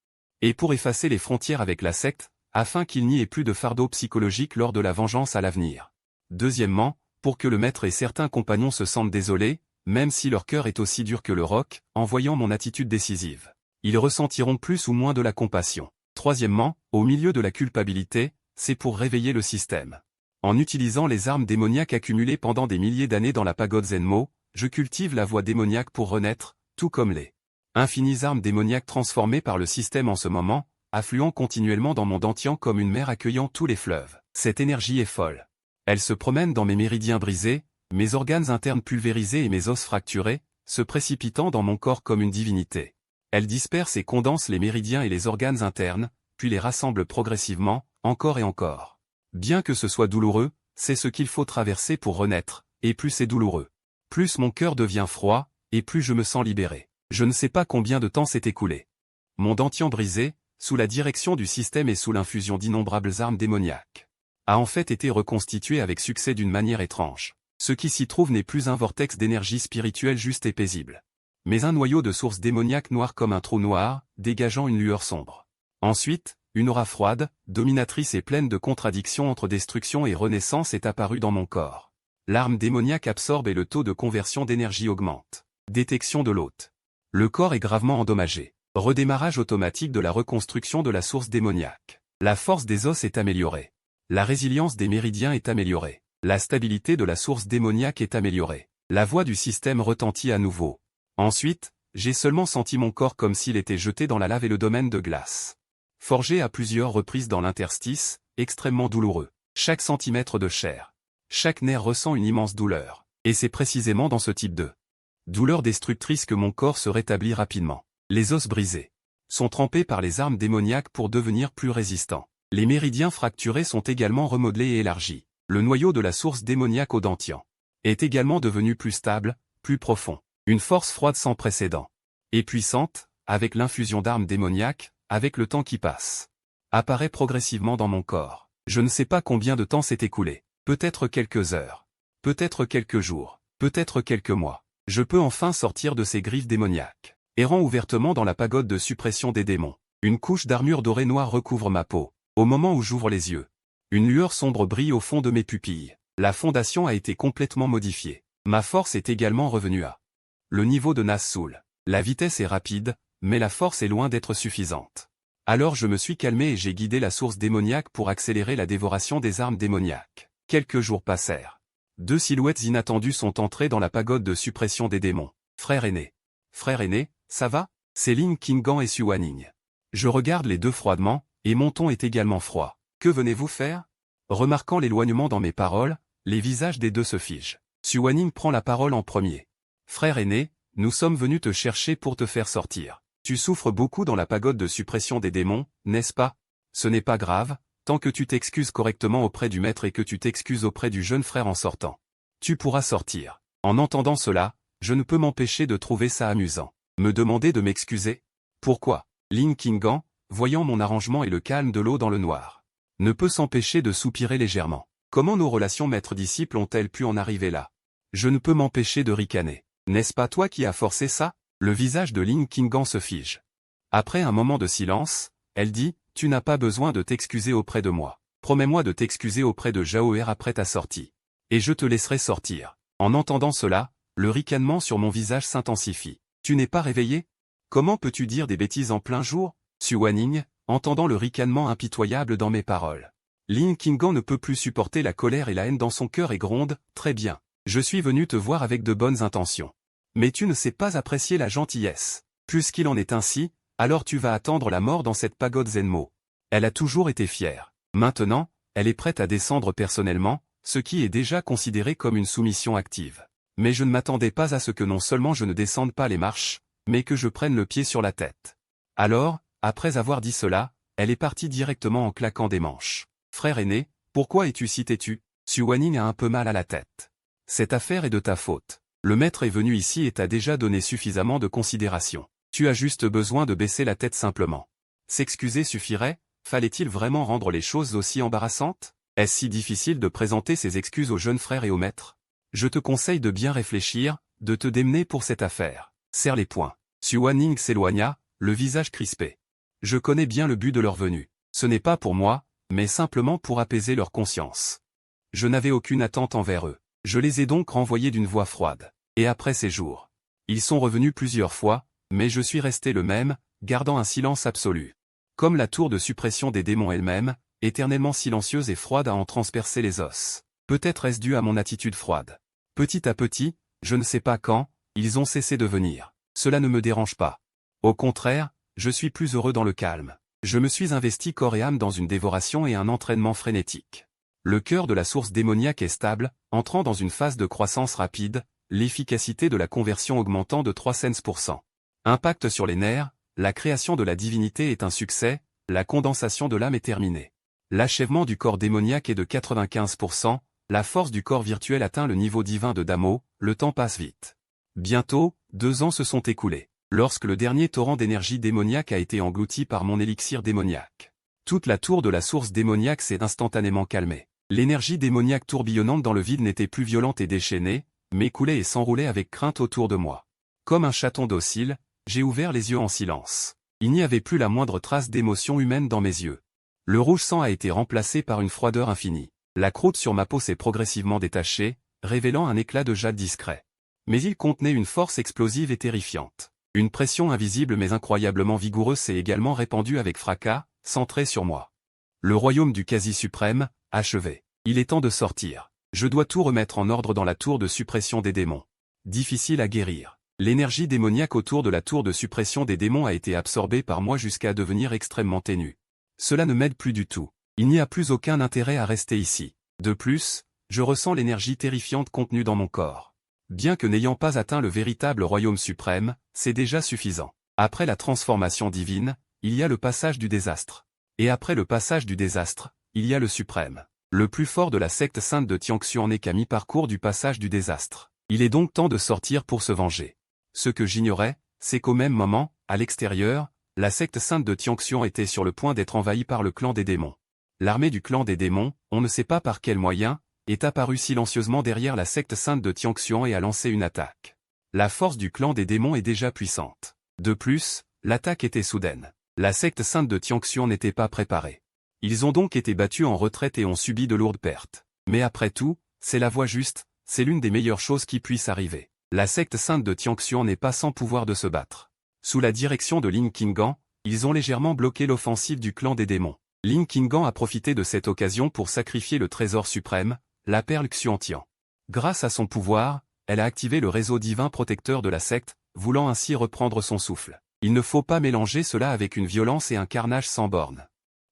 Et pour effacer les frontières avec la secte, afin qu'il n'y ait plus de fardeau psychologique lors de la vengeance à l'avenir. Deuxièmement, pour que le maître et certains compagnons se sentent désolés, même si leur cœur est aussi dur que le roc, en voyant mon attitude décisive. Ils ressentiront plus ou moins de la compassion. Troisièmement, au milieu de la culpabilité, c'est pour réveiller le système. En utilisant les armes démoniaques accumulées pendant des milliers d'années dans la pagode Zenmo, je cultive la voie démoniaque pour renaître, tout comme les infinies armes démoniaques transformées par le système en ce moment, affluant continuellement dans mon dantian comme une mer accueillant tous les fleuves. Cette énergie est folle. Elle se promène dans mes méridiens brisés, mes organes internes pulvérisés et mes os fracturés, se précipitant dans mon corps comme une divinité. Elle disperse et condense les méridiens et les organes internes, puis les rassemble progressivement, encore et encore. Bien que ce soit douloureux, c'est ce qu'il faut traverser pour renaître, et plus c'est douloureux. Plus mon cœur devient froid, et plus je me sens libéré. Je ne sais pas combien de temps s'est écoulé. Mon dentian brisé, sous la direction du système et sous l'infusion d'innombrables armes démoniaques, a en fait été reconstitué avec succès d'une manière étrange. Ce qui s'y trouve n'est plus un vortex d'énergie spirituelle juste et paisible, mais un noyau de source démoniaque noir comme un trou noir, dégageant une lueur sombre. Ensuite, une aura froide, dominatrice et pleine de contradictions entre destruction et renaissance est apparue dans mon corps. L'arme démoniaque absorbe et le taux de conversion d'énergie augmente. Détection de l'hôte. Le corps est gravement endommagé. Redémarrage automatique de la reconstruction de la source démoniaque. La force des os est améliorée. La résilience des méridiens est améliorée. La stabilité de la source démoniaque est améliorée. La voix du système retentit à nouveau. Ensuite, j'ai seulement senti mon corps comme s'il était jeté dans la lave et le domaine de glace. Forgé à plusieurs reprises dans l'interstice, extrêmement douloureux. Chaque centimètre de chair. Chaque nerf ressent une immense douleur. Et c'est précisément dans ce type de douleur destructrice que mon corps se rétablit rapidement. Les os brisés sont trempés par les armes démoniaques pour devenir plus résistants. Les méridiens fracturés sont également remodelés et élargis. Le noyau de la source démoniaque au dantian est également devenu plus stable, plus profond. Une force froide sans précédent. Et puissante, avec l'infusion d'armes démoniaques, avec le temps qui passe, apparaît progressivement dans mon corps. Je ne sais pas combien de temps s'est écoulé. Peut-être quelques heures. Peut-être quelques jours. Peut-être quelques mois. Je peux enfin sortir de ces griffes démoniaques. Errant ouvertement dans la pagode de suppression des démons. Une couche d'armure dorée noire recouvre ma peau. Au moment où j'ouvre les yeux, une lueur sombre brille au fond de mes pupilles. La fondation a été complètement modifiée. Ma force est également revenue à le niveau de Naz'ul. La vitesse est rapide, mais la force est loin d'être suffisante. Alors je me suis calmé et j'ai guidé la source démoniaque pour accélérer la dévoration des armes démoniaques. Quelques jours passèrent. Deux silhouettes inattendues sont entrées dans la pagode de suppression des démons. Frère aîné. Frère aîné, ça va? C'est Lin Qinggan et Suwaning. Je regarde les deux froidement, et mon ton est également froid. Que venez-vous faire? Remarquant l'éloignement dans mes paroles, les visages des deux se figent. Suwaning prend la parole en premier. Frère aîné, nous sommes venus te chercher pour te faire sortir. Tu souffres beaucoup dans la pagode de suppression des démons, n'est-ce pas? Ce n'est pas grave, tant que tu t'excuses correctement auprès du maître et que tu t'excuses auprès du jeune frère en sortant. Tu pourras sortir. En entendant cela, je ne peux m'empêcher de trouver ça amusant. Me demander de m'excuser? Pourquoi? Lin Qinggan, voyant mon arrangement et le calme de l'eau dans le noir, ne peut s'empêcher de soupirer légèrement. Comment nos relations maître-disciple ont-elles pu en arriver là? Je ne peux m'empêcher de ricaner. N'est-ce pas toi qui as forcé ça? Le visage de Lin Qinggan se fige. Après un moment de silence, elle dit, tu n'as pas besoin de t'excuser auprès de moi. Promets-moi de t'excuser auprès de Zhao Er après ta sortie. Et je te laisserai sortir. En entendant cela, le ricanement sur mon visage s'intensifie. Tu n'es pas réveillé? Comment peux-tu dire des bêtises en plein jour? Su Wanning, entendant le ricanement impitoyable dans mes paroles. Lin Qinggan ne peut plus supporter la colère et la haine dans son cœur et gronde, très bien. Je suis venu te voir avec de bonnes intentions. Mais tu ne sais pas apprécier la gentillesse. Puisqu'il en est ainsi, alors tu vas attendre la mort dans cette pagode Zenmo. Elle a toujours été fière. Maintenant, elle est prête à descendre personnellement, ce qui est déjà considéré comme une soumission active. Mais je ne m'attendais pas à ce que non seulement je ne descende pas les marches, mais que je prenne le pied sur la tête. Alors, après avoir dit cela, elle est partie directement en claquant des manches. Frère aîné, pourquoi es-tu si têtu? Su Wanning a un peu mal à la tête. Cette affaire est de ta faute. Le maître est venu ici et t'a déjà donné suffisamment de considération. Tu as juste besoin de baisser la tête simplement. S'excuser suffirait? Fallait-il vraiment rendre les choses aussi embarrassantes? Est-ce si difficile de présenter ses excuses au jeune frère et au maître? Je te conseille de bien réfléchir, de te démener pour cette affaire. Serre les poings. Su Wanning s'éloigna, le visage crispé. Je connais bien le but de leur venue. Ce n'est pas pour moi, mais simplement pour apaiser leur conscience. Je n'avais aucune attente envers eux. Je les ai donc renvoyés d'une voix froide. Et après ces jours, ils sont revenus plusieurs fois, mais je suis resté le même, gardant un silence absolu. Comme la tour de suppression des démons elle-même, éternellement silencieuse et froide à en transpercer les os. Peut-être est-ce dû à mon attitude froide. Petit à petit, je ne sais pas quand, ils ont cessé de venir. Cela ne me dérange pas. Au contraire, je suis plus heureux dans le calme. Je me suis investi corps et âme dans une dévoration et un entraînement frénétique. Le cœur de la source démoniaque est stable, entrant dans une phase de croissance rapide, l'efficacité de la conversion augmentant de 300%. Impact sur les nerfs, la création de la divinité est un succès, la condensation de l'âme est terminée. L'achèvement du corps démoniaque est de 95%, la force du corps virtuel atteint le niveau divin de Damo, le temps passe vite. Bientôt, 2 ans se sont écoulés, lorsque le dernier torrent d'énergie démoniaque a été englouti par mon élixir démoniaque. Toute la tour de la source démoniaque s'est instantanément calmée. L'énergie démoniaque tourbillonnante dans le vide n'était plus violente et déchaînée, mais coulait et s'enroulait avec crainte autour de moi. Comme un chaton docile, j'ai ouvert les yeux en silence. Il n'y avait plus la moindre trace d'émotion humaine dans mes yeux. Le rouge sang a été remplacé par une froideur infinie. La croûte sur ma peau s'est progressivement détachée, révélant un éclat de jade discret. Mais il contenait une force explosive et terrifiante. Une pression invisible mais incroyablement vigoureuse s'est également répandue avec fracas, centrée sur moi. Le royaume du quasi-suprême, achevé. Il est temps de sortir. Je dois tout remettre en ordre dans la tour de suppression des démons. Difficile à guérir. L'énergie démoniaque autour de la tour de suppression des démons a été absorbée par moi jusqu'à devenir extrêmement ténue. Cela ne m'aide plus du tout. Il n'y a plus aucun intérêt à rester ici. De plus, je ressens l'énergie terrifiante contenue dans mon corps. Bien que n'ayant pas atteint le véritable royaume suprême, c'est déjà suffisant. Après la transformation divine, il y a le passage du désastre. Et après le passage du désastre, il y a le suprême. Le plus fort de la secte sainte de Tianxian n'est qu'à mi-parcours du passage du désastre. Il est donc temps de sortir pour se venger. Ce que j'ignorais, c'est qu'au même moment, à l'extérieur, la secte sainte de Tianxian était sur le point d'être envahie par le clan des démons. L'armée du clan des démons, on ne sait pas par quel moyen, est apparue silencieusement derrière la secte sainte de Tianxian et a lancé une attaque. La force du clan des démons est déjà puissante. De plus, l'attaque était soudaine. La secte sainte de Tianxian n'était pas préparée. Ils ont donc été battus en retraite et ont subi de lourdes pertes. Mais après tout, c'est la voie juste, c'est l'une des meilleures choses qui puissent arriver. La secte sainte de Tianxian n'est pas sans pouvoir de se battre. Sous la direction de Lin Qinggan, ils ont légèrement bloqué l'offensive du clan des démons. Lin Qinggan a profité de cette occasion pour sacrifier le trésor suprême, la perle Xuantian. Grâce à son pouvoir, elle a activé le réseau divin protecteur de la secte, voulant ainsi reprendre son souffle. Il ne faut pas mélanger cela avec une violence et un carnage sans bornes.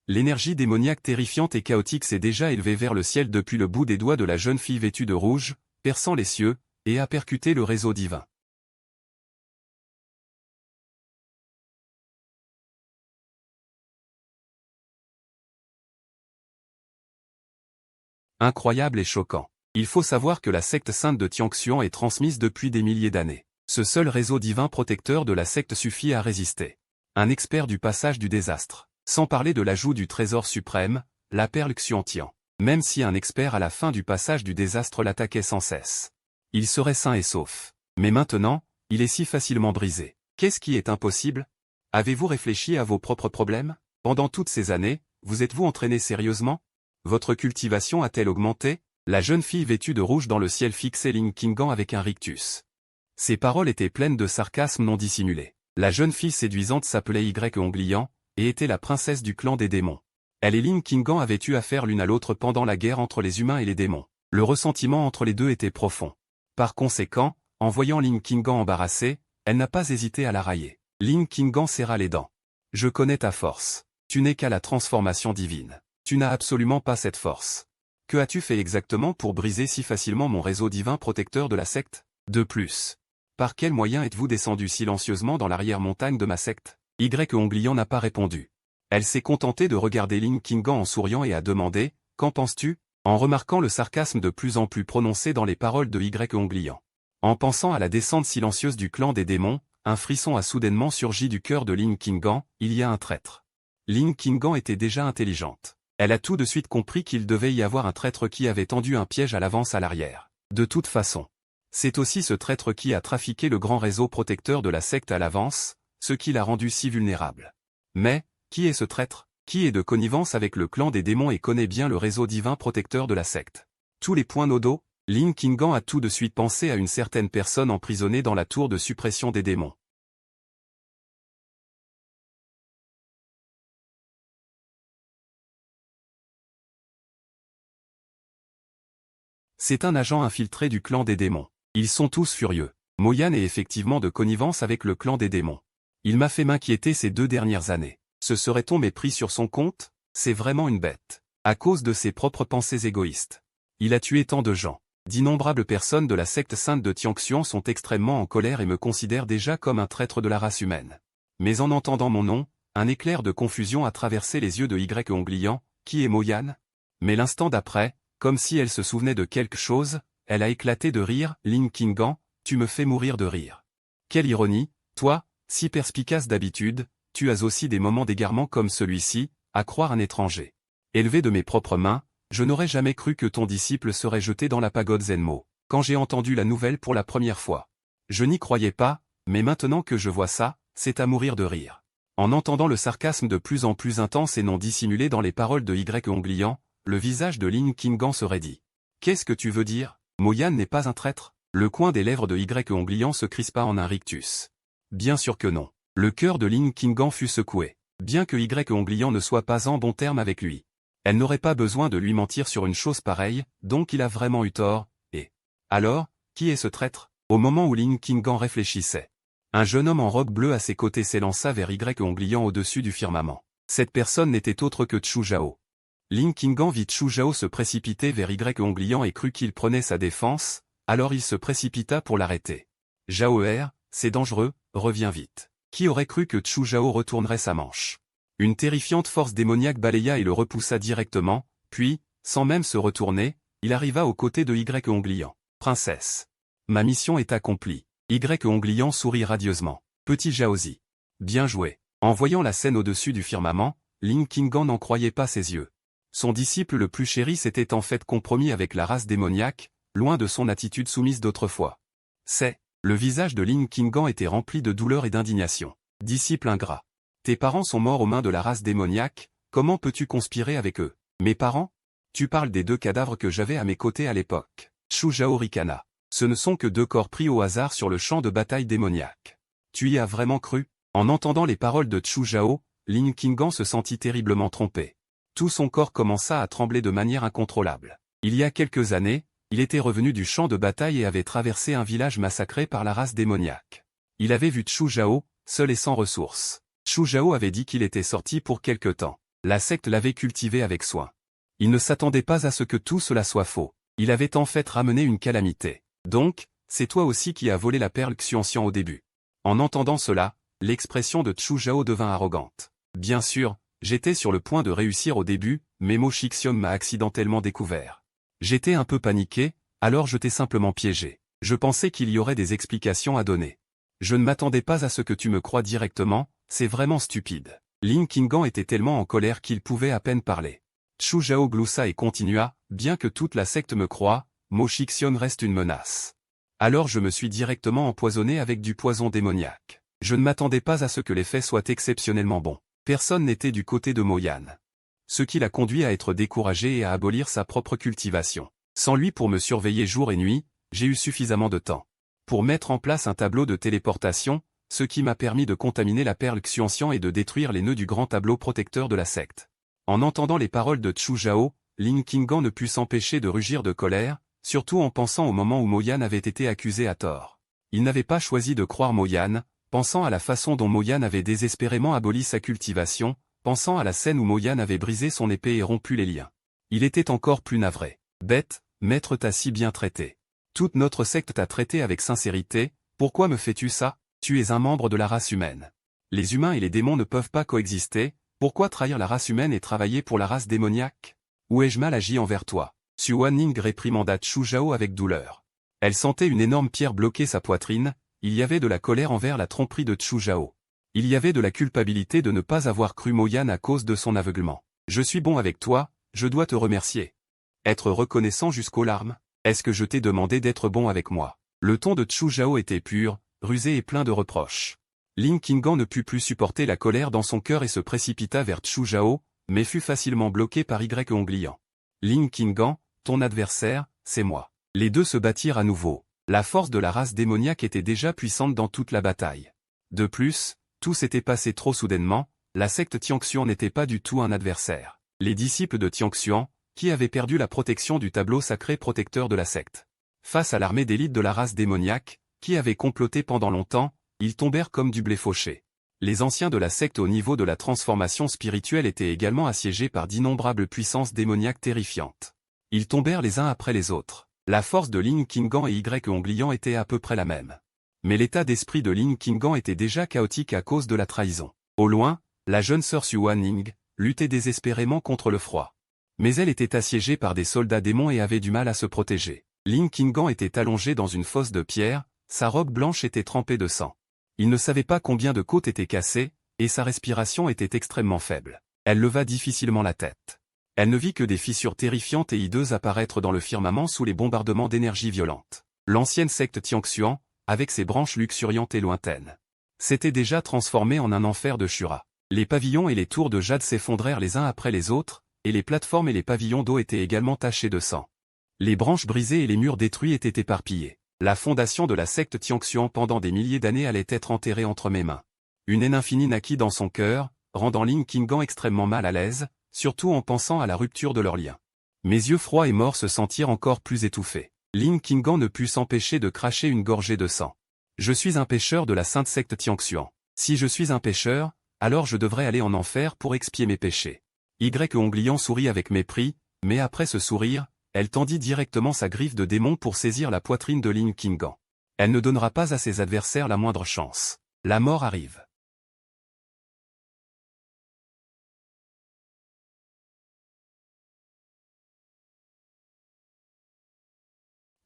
L'énergie démoniaque terrifiante et chaotique s'est déjà élevée vers le ciel depuis le bout des doigts de la jeune fille vêtue de rouge, perçant les cieux, et a percuté le réseau divin. Incroyable et choquant. Il faut savoir que la secte sainte de Tianxian est transmise depuis des milliers d'années. Ce seul réseau divin protecteur de la secte suffit à résister. Un expert du passage du désastre. Sans parler de l'ajout du trésor suprême, la perle Xuantian. même si un expert à la fin du passage du désastre l'attaquait sans cesse. Il serait sain et sauf. Mais maintenant, il est si facilement brisé. Qu'est-ce qui est impossible? Avez-vous réfléchi à vos propres problèmes? Pendant toutes ces années, vous êtes-vous entraîné sérieusement? Votre cultivation a-t-elle augmenté? La jeune fille vêtue de rouge dans le ciel fixait Lin Qinggan avec un rictus. Ses paroles étaient pleines de sarcasme non dissimulé. La jeune fille séduisante s'appelait Y et était la princesse du clan des démons. Elle et Lin Qinggan avaient eu affaire l'une à l'autre pendant la guerre entre les humains et les démons. Le ressentiment entre les deux était profond. Par conséquent, en voyant Lin Qinggan embarrassée, elle n'a pas hésité à la railler. Lin Qinggan serra les dents. Je connais ta force. Tu n'es qu'à la transformation divine. Tu n'as absolument pas cette force. Que as-tu fait exactement pour briser si facilement mon réseau divin protecteur de la secte? De plus, par quels moyens êtes-vous descendu silencieusement dans l'arrière-montagne de ma secte? Onglian n'a pas répondu. Elle s'est contentée de regarder Lin Qinggan en souriant et a demandé, qu'en penses-tu? En remarquant le sarcasme de plus en plus prononcé dans les paroles de Onglian. En pensant à la descente silencieuse du clan des démons, un frisson a soudainement surgi du cœur de Lin Qinggan, il y a un traître. Lin Qinggan était déjà intelligente. Elle a tout de suite compris qu'il devait y avoir un traître qui avait tendu un piège à l'avance à l'arrière. De toute façon, c'est aussi ce traître qui a trafiqué le grand réseau protecteur de la secte à l'avance, ce qui l'a rendu si vulnérable. Mais, qui est ce traître? Qui est de connivence avec le clan des démons et connaît bien le réseau divin protecteur de la secte? Tous les points nodaux, Lin Qinggan a tout de suite pensé à une certaine personne emprisonnée dans la tour de suppression des démons. C'est un agent infiltré du clan des démons. Ils sont tous furieux. Moyan est effectivement de connivence avec le clan des démons. Il m'a fait m'inquiéter ces 2 dernières années. Se serait-on mépris sur son compte? C'est vraiment une bête. À cause de ses propres pensées égoïstes. Il a tué tant de gens. D'innombrables personnes de la secte sainte de Tianxian sont extrêmement en colère et me considèrent déjà comme un traître de la race humaine. Mais en entendant mon nom, un éclair de confusion a traversé les yeux de Onglian, qui est Moyan? Mais l'instant d'après, comme si elle se souvenait de quelque chose, elle a éclaté de rire. Lin Qinggan, tu me fais mourir de rire. Quelle ironie, toi, si perspicace d'habitude, tu as aussi des moments d'égarement comme celui-ci, à croire un étranger. Élevé de mes propres mains, je n'aurais jamais cru que ton disciple serait jeté dans la pagode Zenmo, quand j'ai entendu la nouvelle pour la première fois. Je n'y croyais pas, mais maintenant que je vois ça, c'est à mourir de rire. En entendant le sarcasme de plus en plus intense et non dissimulé dans les paroles de Onglian, le visage de Lin Qinggan se raidit. Qu'est-ce que tu veux dire? Moyan n'est pas un traître? Le coin des lèvres de Onglian se crispa en un rictus. Bien sûr que non. Le cœur de Lin Qinggan fut secoué. Bien que Onglian ne soit pas en bon terme avec lui. Elle n'aurait pas besoin de lui mentir sur une chose pareille, donc il a vraiment eu tort, et... Alors, qui est ce traître? Au moment où Lin Qinggan réfléchissait, un jeune homme en robe bleue à ses côtés s'élança vers Onglian au-dessus du firmament. Cette personne n'était autre que Chu Zhao. Lin Qinggan vit Chu Zhao se précipiter vers Onglian et crut qu'il prenait sa défense, alors il se précipita pour l'arrêter. Zhao c'est dangereux, reviens vite. Qui aurait cru que Chu Zhao retournerait sa manche? Une terrifiante force démoniaque balaya et le repoussa directement, puis, sans même se retourner, il arriva aux côtés de Onglian. Princesse. Ma mission est accomplie. Onglian sourit radieusement. Petit Zhaozi. Bien joué. En voyant la scène au-dessus du firmament, Lin Qinggan n'en croyait pas ses yeux. Son disciple le plus chéri s'était en fait compromis avec la race démoniaque, loin de son attitude soumise d'autrefois. Le visage de Lin Qinggan était rempli de douleur et d'indignation. Disciple ingrat. Tes parents sont morts aux mains de la race démoniaque, comment peux-tu conspirer avec eux? Mes parents? Tu parles des 2 cadavres que j'avais à mes côtés à l'époque. Chu Zhao ricana. Ce ne sont que 2 corps pris au hasard sur le champ de bataille démoniaque. Tu y as vraiment cru? En entendant les paroles de Chu Zhao, Lin Qinggan se sentit terriblement trompé. Tout son corps commença à trembler de manière incontrôlable. Il y a quelques années, il était revenu du champ de bataille et avait traversé un village massacré par la race démoniaque. Il avait vu Chu Zhao, seul et sans ressources. Chu Zhao avait dit qu'il était sorti pour quelque temps. La secte l'avait cultivé avec soin. Il ne s'attendait pas à ce que tout cela soit faux. Il avait en fait ramené une calamité. Donc, c'est toi aussi qui as volé la perle Xuanxian au début. En entendant cela, l'expression de Chu Zhao devint arrogante. Bien sûr, j'étais sur le point de réussir au début, mais Mo Shixiong m'a accidentellement découvert. J'étais un peu paniqué, alors je t'ai simplement piégé. Je pensais qu'il y aurait des explications à donner. Je ne m'attendais pas à ce que tu me crois directement, c'est vraiment stupide. Lin Qinggan était tellement en colère qu'il pouvait à peine parler. Chu Zhao gloussa et continua, bien que toute la secte me croie, Mo Shixian reste une menace. Alors je me suis directement empoisonné avec du poison démoniaque. Je ne m'attendais pas à ce que l'effet soit exceptionnellement bon. Personne n'était du côté de Mo Yan. Ce qui l'a conduit à être découragé et à abolir sa propre cultivation. Sans lui pour me surveiller jour et nuit, j'ai eu suffisamment de temps pour mettre en place un tableau de téléportation, ce qui m'a permis de contaminer la perle Xuanxian et de détruire les nœuds du grand tableau protecteur de la secte. En entendant les paroles de Chu Zhao, Lin Qinggan ne put s'empêcher de rugir de colère, surtout en pensant au moment où Mo Yan avait été accusé à tort. Il n'avait pas choisi de croire Mo Yan, pensant à la façon dont Mo Yan avait désespérément aboli sa cultivation, pensant à la scène où Mo Yan avait brisé son épée et rompu les liens. Il était encore plus navré. Bête, maître t'a si bien traité. Toute notre secte t'a traité avec sincérité, pourquoi me fais-tu ça? Tu es un membre de la race humaine. Les humains et les démons ne peuvent pas coexister, pourquoi trahir la race humaine et travailler pour la race démoniaque? Où ai-je mal agi envers toi? Xu Wanning réprimanda Chu Zhao avec douleur. Elle sentait une énorme pierre bloquer sa poitrine, il y avait de la colère envers la tromperie de Chu Zhao. Il y avait de la culpabilité de ne pas avoir cru Mo Yan à cause de son aveuglement. Je suis bon avec toi, je dois te remercier. Être reconnaissant jusqu'aux larmes? Est-ce que je t'ai demandé d'être bon avec moi? Le ton de Chu Zhao était pur, rusé et plein de reproches. Lin Qinggan ne put plus supporter la colère dans son cœur et se précipita vers Chu Zhao, mais fut facilement bloqué par Y Onglian. Lin Qinggan, ton adversaire, c'est moi. Les deux se battirent à nouveau. La force de la race démoniaque était déjà puissante dans toute la bataille. De plus, tout s'était passé trop soudainement, la secte Tianxian n'était pas du tout un adversaire. Les disciples de Tianxian, qui avaient perdu la protection du tableau sacré protecteur de la secte. Face à l'armée d'élite de la race démoniaque, qui avait comploté pendant longtemps, ils tombèrent comme du blé fauché. Les anciens de la secte au niveau de la transformation spirituelle étaient également assiégés par d'innombrables puissances démoniaques terrifiantes. Ils tombèrent les uns après les autres. La force de Lin Qinggan et Y Onglian était à peu près la même. Mais l'état d'esprit de Lin Qinggan était déjà chaotique à cause de la trahison. Au loin, la jeune sœur Xu Wanning luttait désespérément contre le froid. Mais elle était assiégée par des soldats démons et avait du mal à se protéger. Lin Qinggan était allongé dans une fosse de pierre, sa robe blanche était trempée de sang. Il ne savait pas combien de côtes étaient cassées, et sa respiration était extrêmement faible. Elle leva difficilement la tête. Elle ne vit que des fissures terrifiantes et hideuses apparaître dans le firmament sous les bombardements d'énergie violente. L'ancienne secte Tianxian, avec ses branches luxuriantes et lointaines, s'était déjà transformée en un enfer de Shura. Les pavillons et les tours de jade s'effondrèrent les uns après les autres, et les plateformes et les pavillons d'eau étaient également tachés de sang. Les branches brisées et les murs détruits étaient éparpillés. La fondation de la secte Tianxian pendant des milliers d'années allait être enterrée entre mes mains. Une haine infinie naquit dans son cœur, rendant Lin Qinggan extrêmement mal à l'aise, surtout en pensant à la rupture de leurs liens. Mes yeux froids et morts se sentirent encore plus étouffés. Lin Qinggan ne put s'empêcher de cracher une gorgée de sang. Je suis un pécheur de la sainte secte Tianxian. Si je suis un pécheur, alors je devrais aller en enfer pour expier mes péchés. Y Onglian sourit avec mépris, mais après ce sourire, elle tendit directement sa griffe de démon pour saisir la poitrine de Lin Qinggan. Elle ne donnera pas à ses adversaires la moindre chance. La mort arrive.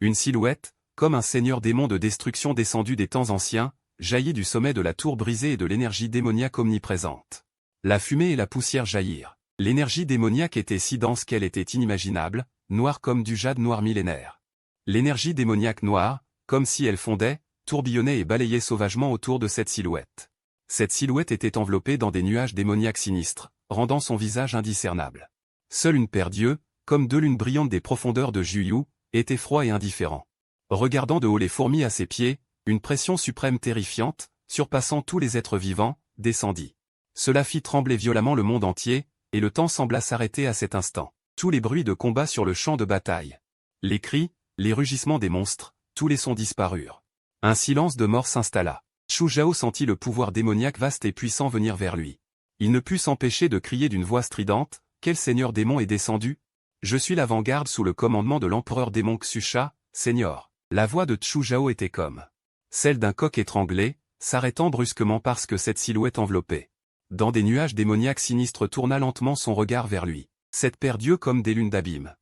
Une silhouette, comme un seigneur démon de destruction descendu des temps anciens, jaillit du sommet de la tour brisée et de l'énergie démoniaque omniprésente. La fumée et la poussière jaillirent. L'énergie démoniaque était si dense qu'elle était inimaginable, noire comme du jade noir millénaire. L'énergie démoniaque noire, comme si elle fondait, tourbillonnait et balayait sauvagement autour de cette silhouette. Cette silhouette était enveloppée dans des nuages démoniaques sinistres, rendant son visage indiscernable. Seule une paire d'yeux, comme deux lunes brillantes des profondeurs de Juyu, était froid et indifférent. Regardant de haut les fourmis à ses pieds, une pression suprême terrifiante, surpassant tous les êtres vivants, descendit. Cela fit trembler violemment le monde entier, et le temps sembla s'arrêter à cet instant. Tous les bruits de combat sur le champ de bataille, les cris, les rugissements des monstres, tous les sons disparurent. Un silence de mort s'installa. Chu Zhao sentit le pouvoir démoniaque vaste et puissant venir vers lui. Il ne put s'empêcher de crier d'une voix stridente, « Quel seigneur démon est descendu? Je suis l'avant-garde sous le commandement de l'empereur démon Xusha, Seigneur. » La voix de Chu Zhao était comme celle d'un coq étranglé, s'arrêtant brusquement parce que cette silhouette enveloppée dans des nuages démoniaques sinistres tourna lentement son regard vers lui. Cette paire d'yeux comme des lunes d'abîme,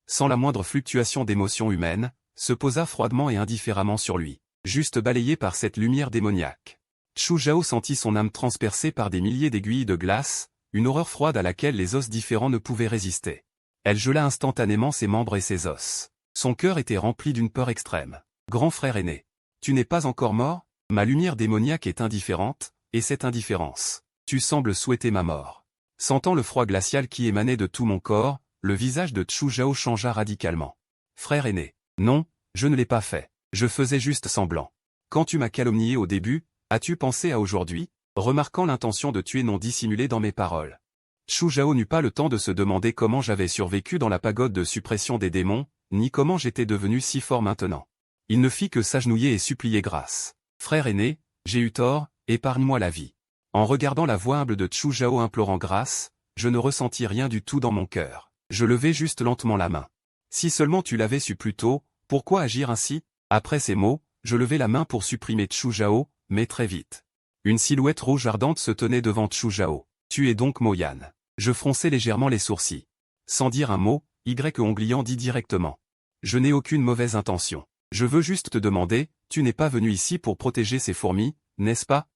sans la moindre fluctuation d'émotion humaine, se posa froidement et indifféremment sur lui, juste balayé par cette lumière démoniaque. Chu Zhao sentit son âme transpercée par des milliers d'aiguilles de glace, une horreur froide à laquelle les os différents ne pouvaient résister. Elle gela instantanément ses membres et ses os. Son cœur était rempli d'une peur extrême. Grand frère aîné. Tu n'es pas encore mort? Ma lumière démoniaque est indifférente, et cette indifférence. Tu sembles souhaiter ma mort. Sentant le froid glacial qui émanait de tout mon corps, le visage de Chu Jao changea radicalement. Frère aîné. Non, je ne l'ai pas fait. Je faisais juste semblant. Quand tu m'as calomnié au début, as-tu pensé à aujourd'hui? Remarquant l'intention de tuer non dissimulée dans mes paroles. Chu Jao n'eut pas le temps de se demander comment j'avais survécu dans la pagode de suppression des démons, ni comment j'étais devenu si fort maintenant. Il ne fit que s'agenouiller et supplier grâce. Frère aîné, j'ai eu tort, épargne-moi la vie. En regardant la voix humble de Chu Jao implorant grâce, je ne ressentis rien du tout dans mon cœur. Je levai juste lentement la main. Si seulement tu l'avais su plus tôt, pourquoi agir ainsi? Après ces mots, je levai la main pour supprimer Chu Jao, mais très vite. Une silhouette rouge ardente se tenait devant Chu Jao. Tu es donc Mo Yan. Je fronçai légèrement les sourcils. Sans dire un mot, Y Onglian dit directement. Je n'ai aucune mauvaise intention. Je veux juste te demander, tu n'es pas venu ici pour protéger ces fourmis, n'est-ce pas?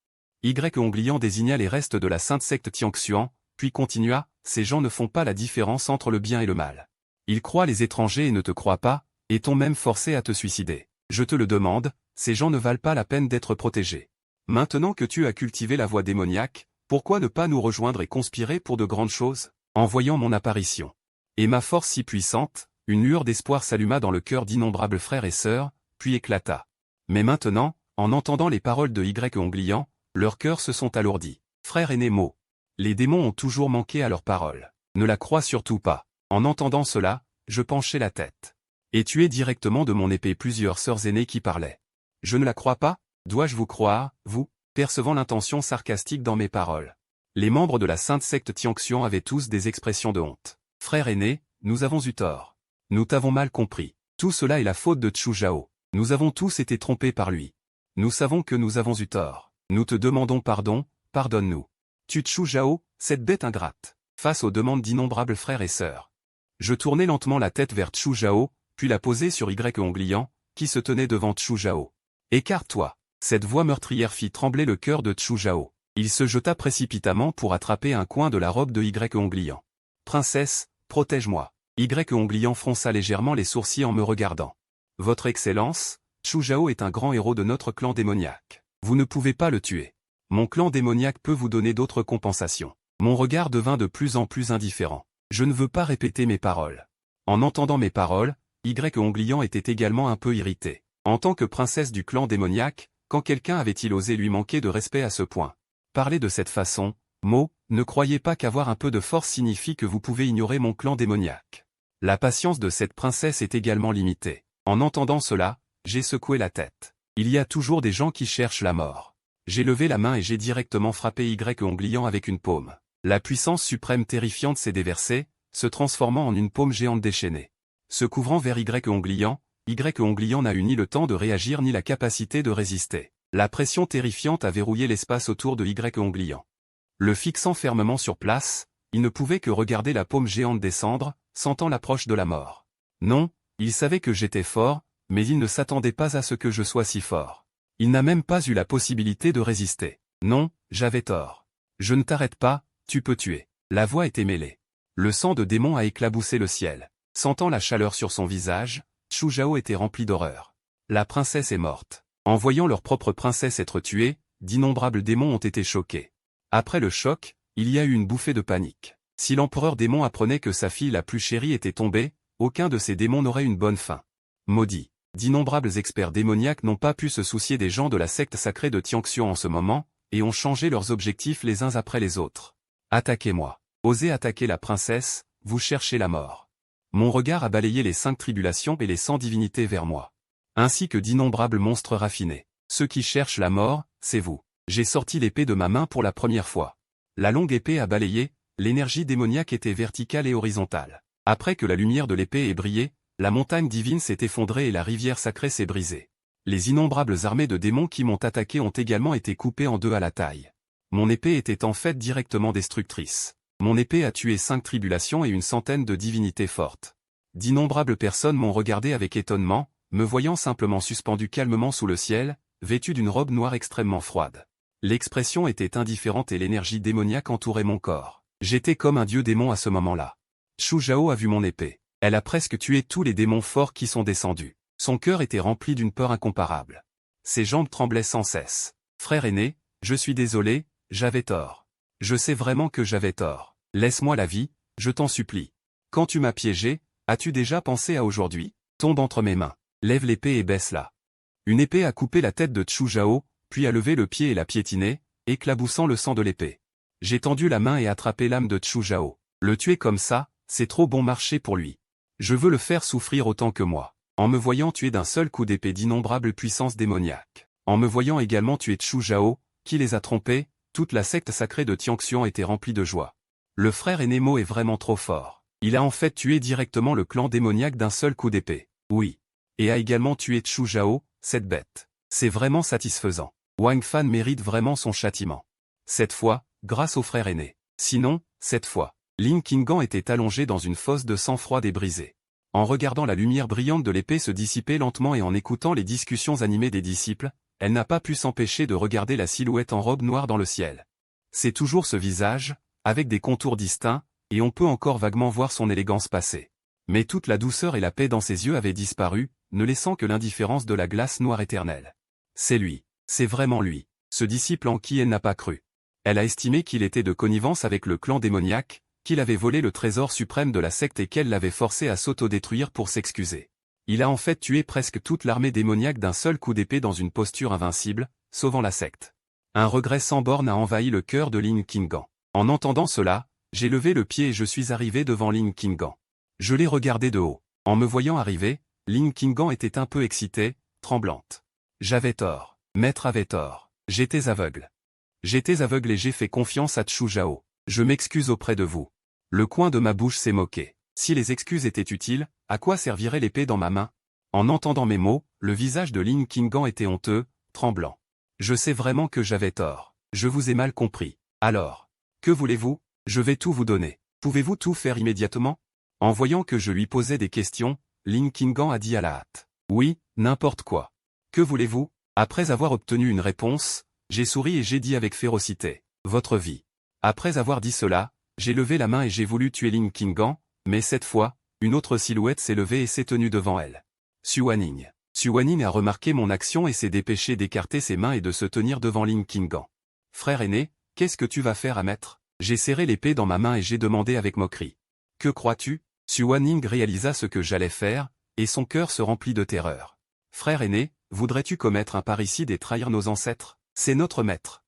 Y Onglian désigna les restes de la sainte secte Tianxuan, puis continua, ces gens ne font pas la différence entre le bien et le mal. Ils croient les étrangers et ne te croient pas, et t'ont même forcé à te suicider. Je te le demande, ces gens ne valent pas la peine d'être protégés. Maintenant que tu as cultivé la voie démoniaque, pourquoi ne pas nous rejoindre et conspirer pour de grandes choses? En voyant mon apparition. Et ma force si puissante, une lueur d'espoir s'alluma dans le cœur d'innombrables frères et sœurs, puis éclata. Mais maintenant, en entendant les paroles de Y Onglian, leurs cœurs se sont alourdis. Frère aîné Mo. Les démons ont toujours manqué à leurs paroles. Ne la crois surtout pas. En entendant cela, je penchai la tête. Et tuai directement de mon épée plusieurs sœurs aînées qui parlaient. Je ne la crois pas? Dois-je vous croire, vous? Percevant l'intention sarcastique dans mes paroles. Les membres de la sainte secte Tianxian avaient tous des expressions de honte. Frère aîné, nous avons eu tort. Nous t'avons mal compris. Tout cela est la faute de Chu Jao. Nous avons tous été trompés par lui. Nous savons que nous avons eu tort. Nous te demandons pardon, pardonne-nous. Tu Chu Jao, cette bête ingrate. Face aux demandes d'innombrables frères et sœurs. Je tournai lentement la tête vers Chu Jao, puis la posai sur Y Onglian, qui se tenait devant Chu Jao. Écarte-toi. Cette voix meurtrière fit trembler le cœur de Chu Jao. Il se jeta précipitamment pour attraper un coin de la robe de Y Onglian. Princesse, protège-moi. Y Onglian fronça légèrement les sourcils en me regardant. Votre Excellence, Chu Jao est un grand héros de notre clan démoniaque. Vous ne pouvez pas le tuer. Mon clan démoniaque peut vous donner d'autres compensations. Mon regard devint de plus en plus indifférent. Je ne veux pas répéter mes paroles. En entendant mes paroles, Y Onglian était également un peu irrité. En tant que princesse du clan démoniaque, quand quelqu'un avait-il osé lui manquer de respect à ce point? Parler de cette façon, Mo, ne croyez pas qu'avoir un peu de force signifie que vous pouvez ignorer mon clan démoniaque. La patience de cette princesse est également limitée. En entendant cela, j'ai secoué la tête. Il y a toujours des gens qui cherchent la mort. J'ai levé la main et j'ai directement frappé Y Onglian avec une paume. La puissance suprême terrifiante s'est déversée, se transformant en une paume géante déchaînée. Se couvrant vers Y Onglian n'a eu ni le temps de réagir ni la capacité de résister. La pression terrifiante a verrouillé l'espace autour de Y Onglian. Le fixant fermement sur place, il ne pouvait que regarder la paume géante descendre, sentant l'approche de la mort. Non, il savait que j'étais fort, mais il ne s'attendait pas à ce que je sois si fort. Il n'a même pas eu la possibilité de résister. Non, j'avais tort. Je ne t'arrête pas, tu peux tuer. La voix était mêlée. Le sang de démon a éclaboussé le ciel. Sentant la chaleur sur son visage, Chu Jao était rempli d'horreur. La princesse est morte. En voyant leur propre princesse être tuée, d'innombrables démons ont été choqués. Après le choc, il y a eu une bouffée de panique. Si l'empereur démon apprenait que sa fille la plus chérie était tombée, aucun de ces démons n'aurait une bonne fin. Maudit. D'innombrables experts démoniaques n'ont pas pu se soucier des gens de la secte sacrée de Tianxian en ce moment, et ont changé leurs objectifs les uns après les autres. Attaquez-moi. Osez attaquer la princesse, vous cherchez la mort. Mon regard a balayé les 5 tribulations et les 100 divinités vers moi. Ainsi que d'innombrables monstres raffinés. Ceux qui cherchent la mort, c'est vous. J'ai sorti l'épée de ma main pour la première fois. La longue épée a balayé, l'énergie démoniaque était verticale et horizontale. Après que la lumière de l'épée ait brillé, la montagne divine s'est effondrée et la rivière sacrée s'est brisée. Les innombrables armées de démons qui m'ont attaqué ont également été coupées en deux à la taille. Mon épée était en fait directement destructrice. Mon épée a tué 5 tribulations et une centaine de divinités fortes. D'innombrables personnes m'ont regardé avec étonnement, me voyant simplement suspendu calmement sous le ciel, vêtu d'une robe noire extrêmement froide. L'expression était indifférente et l'énergie démoniaque entourait mon corps. J'étais comme un dieu démon à ce moment-là. Chu Zhao a vu mon épée. Elle a presque tué tous les démons forts qui sont descendus. Son cœur était rempli d'une peur incomparable. Ses jambes tremblaient sans cesse. Frère aîné, je suis désolé, j'avais tort. Je sais vraiment que j'avais tort. Laisse-moi la vie, je t'en supplie. Quand tu m'as piégé, as-tu déjà pensé à aujourd'hui? Tombe entre mes mains. Lève l'épée et baisse-la. Une épée a coupé la tête de Chu Zhao, puis a levé le pied et l'a piétiné, éclaboussant le sang de l'épée. J'ai tendu la main et attrapé l'âme de Chu Zhao. Le tuer comme ça, c'est trop bon marché pour lui. Je veux le faire souffrir autant que moi. En me voyant tuer d'un seul coup d'épée d'innombrables puissances démoniaques. En me voyant également tuer Chu Zhao, qui les a trompés, toute la secte sacrée de Tianxian était remplie de joie. Le frère aîné Mo est vraiment trop fort. Il a en fait tué directement le clan démoniaque d'un seul coup d'épée. Oui. Et a également tué Chu Zhao, cette bête. C'est vraiment satisfaisant. Wang Fan mérite vraiment son châtiment. Cette fois, grâce au frère aîné. Sinon, cette fois, Lin Qinggan était allongé dans une fosse de sang froide et brisée. En regardant la lumière brillante de l'épée se dissiper lentement et en écoutant les discussions animées des disciples, elle n'a pas pu s'empêcher de regarder la silhouette en robe noire dans le ciel. C'est toujours ce visage, avec des contours distincts, et on peut encore vaguement voir son élégance passer. Mais toute la douceur et la paix dans ses yeux avaient disparu, ne laissant que l'indifférence de la glace noire éternelle. C'est lui, c'est vraiment lui, ce disciple en qui elle n'a pas cru. Elle a estimé qu'il était de connivence avec le clan démoniaque, qu'il avait volé le trésor suprême de la secte et qu'elle l'avait forcé à s'autodétruire pour s'excuser. Il a en fait tué presque toute l'armée démoniaque d'un seul coup d'épée dans une posture invincible, sauvant la secte. Un regret sans borne a envahi le cœur de Lin Qinggan. En entendant cela, j'ai levé le pied et je suis arrivé devant Lin Qinggan. Je l'ai regardé de haut. En me voyant arriver, Lin Qinggan était un peu excitée, tremblante. J'avais tort. Maître avait tort. J'étais aveugle. J'étais aveugle et j'ai fait confiance à Chu Zhao. Je m'excuse auprès de vous. Le coin de ma bouche s'est moqué. Si les excuses étaient utiles, à quoi servirait l'épée dans ma main? En entendant mes mots, le visage de Lin Qinggan était honteux, tremblant. Je sais vraiment que j'avais tort. Je vous ai mal compris. Alors, que voulez-vous? Je vais tout vous donner. Pouvez-vous tout faire immédiatement? En voyant que je lui posais des questions, Lin Qinggan a dit à la hâte. Oui, n'importe quoi. Que voulez-vous? Après avoir obtenu une réponse, j'ai souri et j'ai dit avec férocité. Votre vie. Après avoir dit cela, j'ai levé la main et j'ai voulu tuer Lin Qinggan, mais cette fois, une autre silhouette s'est levée et s'est tenue devant elle. Xu Wanning. Xu Wanning a remarqué mon action et s'est dépêché d'écarter ses mains et de se tenir devant Lin Qinggan. Frère aîné, qu'est-ce que tu vas faire à maître? J'ai serré l'épée dans ma main et j'ai demandé avec moquerie. Que crois-tu? Xu Wanning réalisa ce que j'allais faire, et son cœur se remplit de terreur. Frère aîné, voudrais-tu commettre un parricide et trahir nos ancêtres? C'est notre maître.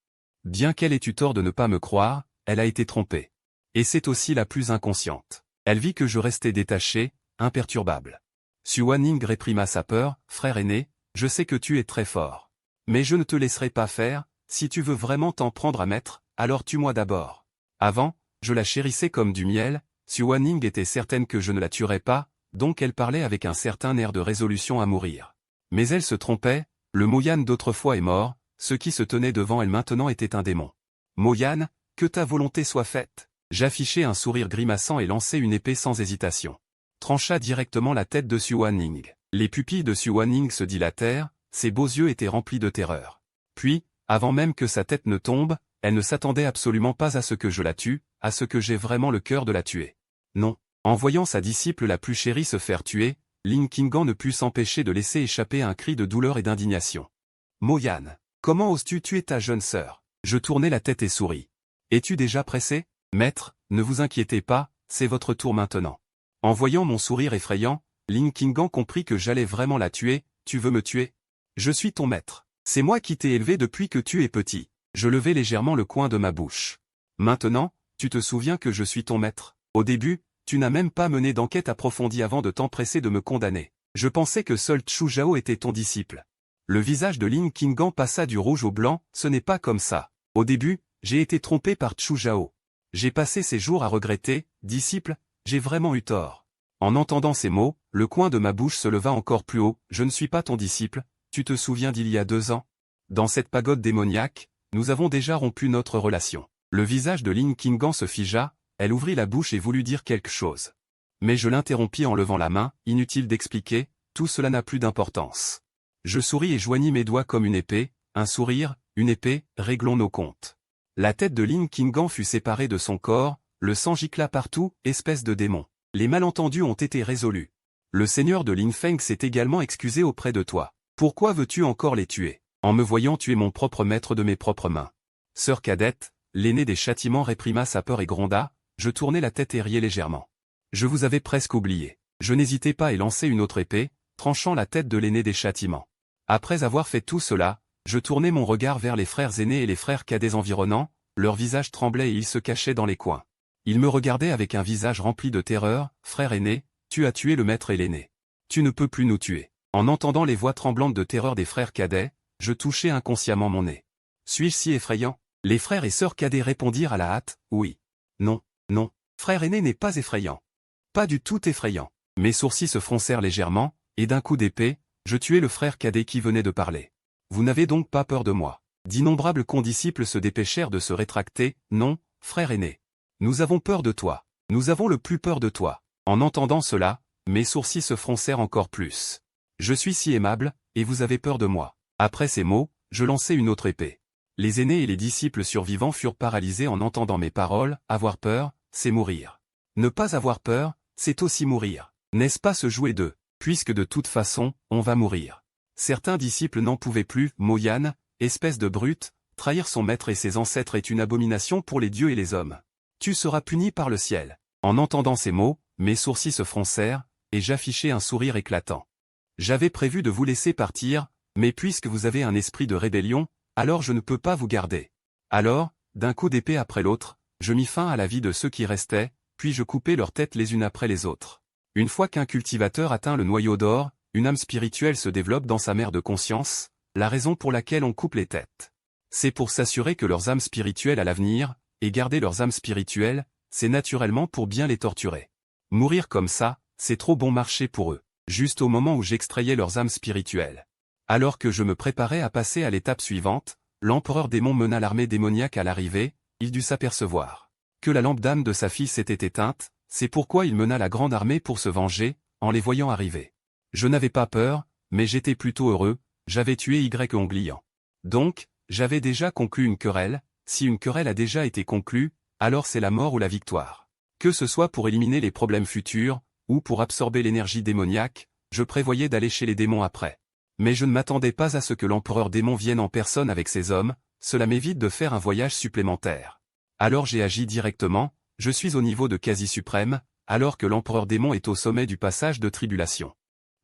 Bien qu'elle ait eu tort de ne pas me croire, elle a été trompée. Et c'est aussi la plus inconsciente. Elle vit que je restais détaché, imperturbable. Xu Wanning réprima sa peur. Frère aîné, je sais que tu es très fort. Mais je ne te laisserai pas faire, si tu veux vraiment t'en prendre à maître, alors tue-moi d'abord. Avant, je la chérissais comme du miel. Xu Wanning était certaine que je ne la tuerais pas, donc elle parlait avec un certain air de résolution à mourir. Mais elle se trompait, le Moyan d'autrefois est mort, ce qui se tenait devant elle maintenant était un démon. Moyan, que ta volonté soit faite. J'affichai un sourire grimaçant et lançai une épée sans hésitation. Trancha directement la tête de Xu Wanning. Les pupilles de Xu Wanning se dilatèrent, ses beaux yeux étaient remplis de terreur. Puis, avant même que sa tête ne tombe, elle ne s'attendait absolument pas à ce que je la tue, à ce que j'ai vraiment le cœur de la tuer. Non. En voyant sa disciple la plus chérie se faire tuer, Lin Qinggan ne put s'empêcher de laisser échapper un cri de douleur et d'indignation. Moyan, comment oses-tu tuer ta jeune sœur? Je tournai la tête et souris. Es-tu déjà pressé? Maître, ne vous inquiétez pas, c'est votre tour maintenant. En voyant mon sourire effrayant, Lin Qinggan comprit que j'allais vraiment la tuer. Tu veux me tuer? Je suis ton maître. C'est moi qui t'ai élevé depuis que tu es petit. Je levai légèrement le coin de ma bouche. Maintenant, tu te souviens que je suis ton maître? Au début, tu n'as même pas mené d'enquête approfondie avant de t'empresser de me condamner. Je pensais que seul Chu Zhao était ton disciple. Le visage de Lin Qinggan passa du rouge au blanc. Ce n'est pas comme ça. Au début, j'ai été trompé par Chu Zhao. J'ai passé ces jours à regretter, disciple, j'ai vraiment eu tort. En entendant ces mots, le coin de ma bouche se leva encore plus haut. Je ne suis pas ton disciple, tu te souviens d'il y a 2 ans? Dans cette pagode démoniaque, nous avons déjà rompu notre relation. Le visage de Lin Qinggan se figea, elle ouvrit la bouche et voulut dire quelque chose. Mais je l'interrompis en levant la main. Inutile d'expliquer, tout cela n'a plus d'importance. Je souris et joignis mes doigts comme une épée, un sourire, une épée, réglons nos comptes. La tête de Lin Qinggan fut séparée de son corps, Le sang gicla partout, espèce de démon. Les malentendus ont été résolus. Le seigneur de Linfeng s'est également excusé auprès de toi. Pourquoi veux-tu encore les tuer? En me voyant tuer mon propre maître de mes propres mains. Sœur cadette, l'aîné des châtiments réprima sa peur et gronda, je tournai la tête et riais légèrement. Je vous avais presque oublié. Je n'hésitai pas et lançai une autre épée, tranchant la tête de l'aîné des châtiments. Après avoir fait tout cela, je tournai mon regard vers les frères aînés et les frères cadets environnants, leurs visages tremblaient et ils se cachaient dans les coins. Ils me regardaient avec un visage rempli de terreur, frère aîné, tu as tué le maître et l'aîné. Tu ne peux plus nous tuer. En entendant les voix tremblantes de terreur des frères cadets, je touchai inconsciemment mon nez. Suis-je si effrayant? Les frères et sœurs cadets répondirent à la hâte, oui. Non, non, frère aîné n'est pas effrayant. Pas du tout effrayant. Mes sourcils se froncèrent légèrement, et d'un coup d'épée, je tuai le frère cadet qui venait de parler. Vous n'avez donc pas peur de moi. D'innombrables condisciples se dépêchèrent de se rétracter, non, frère aîné. Nous avons peur de toi. Nous avons le plus peur de toi. En entendant cela, mes sourcils se froncèrent encore plus. Je suis si aimable, et vous avez peur de moi. Après ces mots, je lançai une autre épée. Les aînés et les disciples survivants furent paralysés en entendant mes paroles, avoir peur, c'est mourir. Ne pas avoir peur, c'est aussi mourir. N'est-ce pas se jouer d'eux, puisque de toute façon, on va mourir. Certains disciples n'en pouvaient plus, Moyane, espèce de brute, trahir son maître et ses ancêtres est une abomination pour les dieux et les hommes. Tu seras puni par le ciel. En entendant ces mots, mes sourcils se froncèrent, et j'affichai un sourire éclatant. J'avais prévu de vous laisser partir, mais puisque vous avez un esprit de rébellion, alors je ne peux pas vous garder. Alors, d'un coup d'épée après l'autre, je mis fin à la vie de ceux qui restaient, puis je coupai leurs têtes les unes après les autres. Une fois qu'un cultivateur atteint le noyau d'or, une âme spirituelle se développe dans sa mer de conscience, la raison pour laquelle on coupe les têtes. C'est pour s'assurer que leurs âmes spirituelles à l'avenir, et garder leurs âmes spirituelles, c'est naturellement pour bien les torturer. Mourir comme ça, c'est trop bon marché pour eux, juste au moment où j'extrayais leurs âmes spirituelles. Alors que je me préparais à passer à l'étape suivante, l'empereur démon mena l'armée démoniaque à l'arrivée, il dut s'apercevoir que la lampe d'âme de sa fille s'était éteinte, c'est pourquoi il mena la grande armée pour se venger, en les voyant arriver. Je n'avais pas peur, mais j'étais plutôt heureux, j'avais tué Y Onglian. Donc, j'avais déjà conclu une querelle, si une querelle a déjà été conclue, alors c'est la mort ou la victoire. Que ce soit pour éliminer les problèmes futurs, ou pour absorber l'énergie démoniaque, je prévoyais d'aller chez les démons après. Mais je ne m'attendais pas à ce que l'empereur démon vienne en personne avec ses hommes, cela m'évite de faire un voyage supplémentaire. Alors j'ai agi directement, je suis au niveau de quasi-suprême, alors que l'empereur démon est au sommet du passage de tribulation.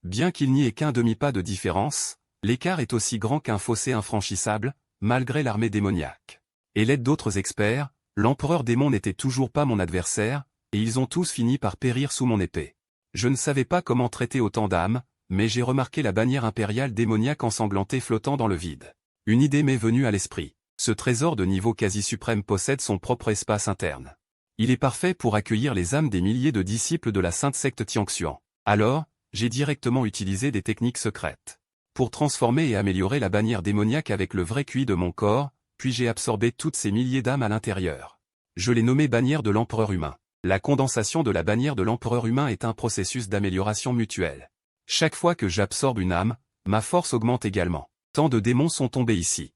Bien qu'il n'y ait qu'un demi-pas de différence, l'écart est aussi grand qu'un fossé infranchissable, malgré l'armée démoniaque. Et l'aide d'autres experts, l'empereur démon n'était toujours pas mon adversaire, et ils ont tous fini par périr sous mon épée. Je ne savais pas comment traiter autant d'âmes, mais j'ai remarqué la bannière impériale démoniaque ensanglantée flottant dans le vide. Une idée m'est venue à l'esprit. Ce trésor de niveau quasi-suprême possède son propre espace interne. Il est parfait pour accueillir les âmes des milliers de disciples de la sainte secte Tianxuan. Alors, j'ai directement utilisé des techniques secrètes pour transformer et améliorer la bannière démoniaque avec le vrai QI de mon corps, puis j'ai absorbé toutes ces milliers d'âmes à l'intérieur. Je l'ai nommée bannière de l'empereur humain. La condensation de la bannière de l'empereur humain est un processus d'amélioration mutuelle. Chaque fois que j'absorbe une âme, ma force augmente également. Tant de démons sont tombés ici.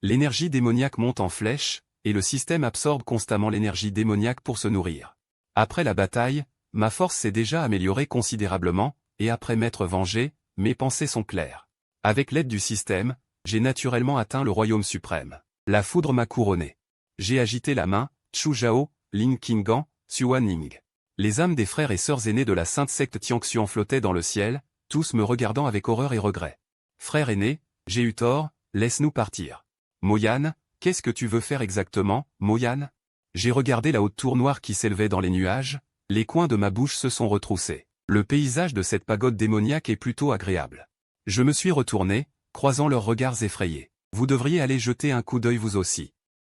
L'énergie démoniaque monte en flèche, et le système absorbe constamment l'énergie démoniaque pour se nourrir. Après la bataille, ma force s'est déjà améliorée considérablement, et après m'être vengé, mes pensées sont claires. Avec l'aide du système, j'ai naturellement atteint le royaume suprême. La foudre m'a couronné. J'ai agité la main, Chu Zhao, Lin Qinggan, Xuan Ning. Les âmes des frères et sœurs aînés de la sainte secte Tianxuan flottaient dans le ciel, tous me regardant avec horreur et regret. Frère aîné, j'ai eu tort, laisse-nous partir. Moyane, qu'est-ce que tu veux faire exactement, Moyane? J'ai regardé la haute tour noire qui s'élevait dans les nuages, les coins de ma bouche se sont retroussés. Le paysage de cette pagode démoniaque est plutôt agréable. Je me suis retourné, croisant leurs regards effrayés. Vous devriez aller jeter un coup d'œil vous aussi.